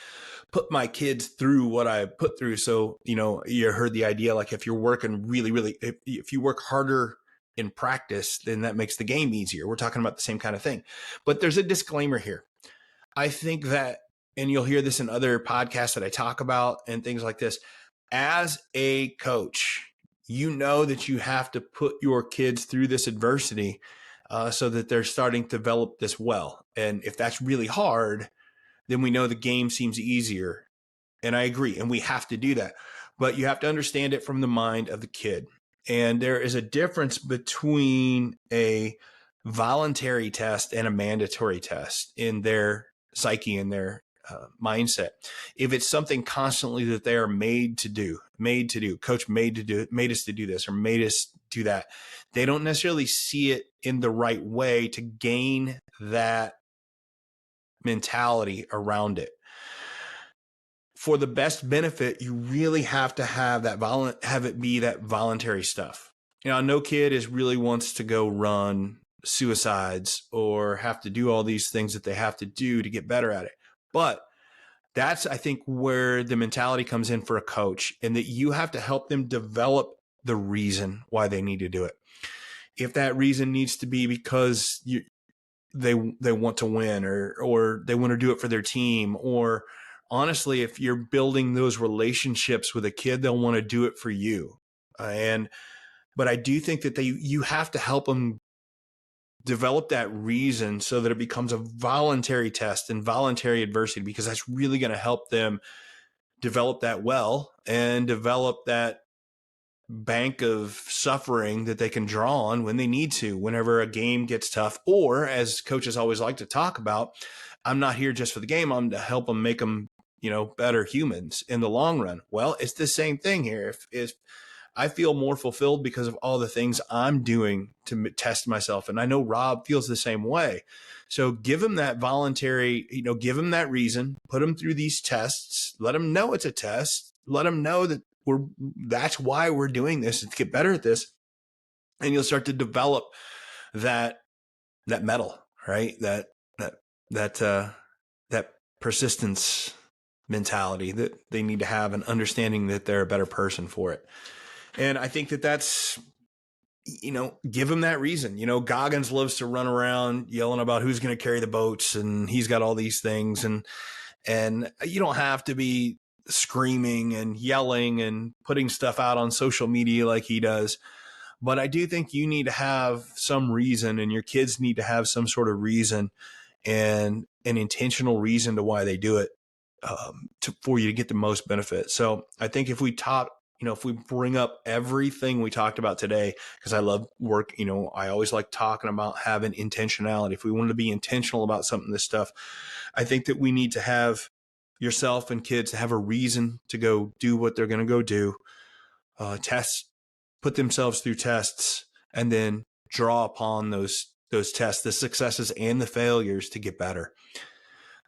put my kids through what I put through. So, you heard the idea, like if you're working really, if you work harder in practice, then that makes the game easier. We're talking about the same kind of thing. But there's a disclaimer here. I think that, and you'll hear this in other podcasts that I talk about and things like this, as a coach, you know that you have to put your kids through this adversity so that they're starting to develop this well. And if that's really hard, then we know the game seems easier. And I agree. And we have to do that. But you have to understand it from the mind of the kid. And there is a difference between a voluntary test and a mandatory test in their psyche and their mindset. If it's something constantly that they are made to do, coach made us to do this or made us do that, they don't necessarily see it in the right way to gain that mentality around it. For the best benefit, you really have to have have it be that voluntary stuff. No kid really wants to go run suicides or have to do all these things that they have to do to get better at it. But that's, I think, where the mentality comes in for a coach, and that you have to help them develop the reason why they need to do it. If that reason needs to be because they want to win or they want to do it for their team, or honestly, if you're building those relationships with a kid, they'll want to do it for you. But I do think that you have to help them develop that reason so that it becomes a voluntary test and voluntary adversity, because that's really going to help them develop that well and develop that bank of suffering that they can draw on when they need to, whenever a game gets tough. Or, as coaches always like to talk about, I'm not here just for the game. I'm to help them make them, better humans in the long run. Well, it's the same thing here. If I feel more fulfilled because of all the things I'm doing to test myself. And I know Rob feels the same way. So give him that voluntary, give him that reason, put him through these tests, let him know it's a test, let him know that that's why we're doing this, to get better at this. And you'll start to develop that mettle, right? That persistence mentality that they need to have, and understanding that they're a better person for it. And I think that that's give him that reason. Goggins loves to run around yelling about who's going to carry the boats, and he's got all these things. And you don't have to be screaming and yelling and putting stuff out on social media like he does. But I do think you need to have some reason, and your kids need to have some sort of reason and an intentional reason to why they do it, for you to get the most benefit. So I think if we bring up everything we talked about today, because I love work, I always like talking about having intentionality. If we wanted to be intentional about something, this stuff, I think that we need to have yourself and kids have a reason to go do what they're going to go do, test, put themselves through tests, and then draw upon those tests, the successes and the failures, to get better.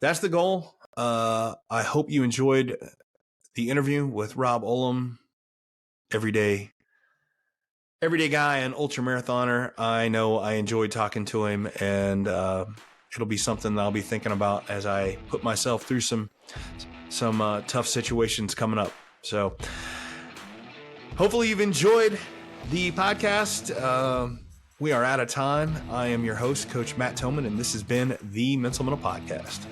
That's the goal. I hope you enjoyed the interview with Rob Ulm, everyday guy and ultramarathoner. I know I enjoyed talking to him, and it'll be something that I'll be thinking about as I put myself through some tough situations coming up. So hopefully you've enjoyed the podcast. We are out of time. I am your host, Coach Matt Thomann, and this has been the Mental Metal Podcast.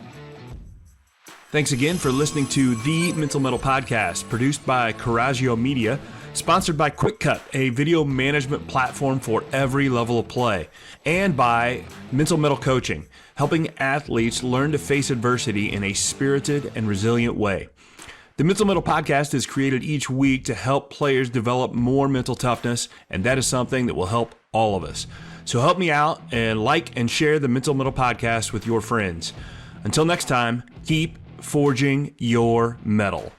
Thanks again for listening to the Mental Metal Podcast, produced by Coraggio Media, sponsored by QuickCut, a video management platform for every level of play, and by Mental Metal Coaching, helping athletes learn to face adversity in a spirited and resilient way. The Mental Metal Podcast is created each week to help players develop more mental toughness, and that is something that will help all of us. So help me out and like and share the Mental Metal Podcast with your friends. Until next time, keep forging your metal.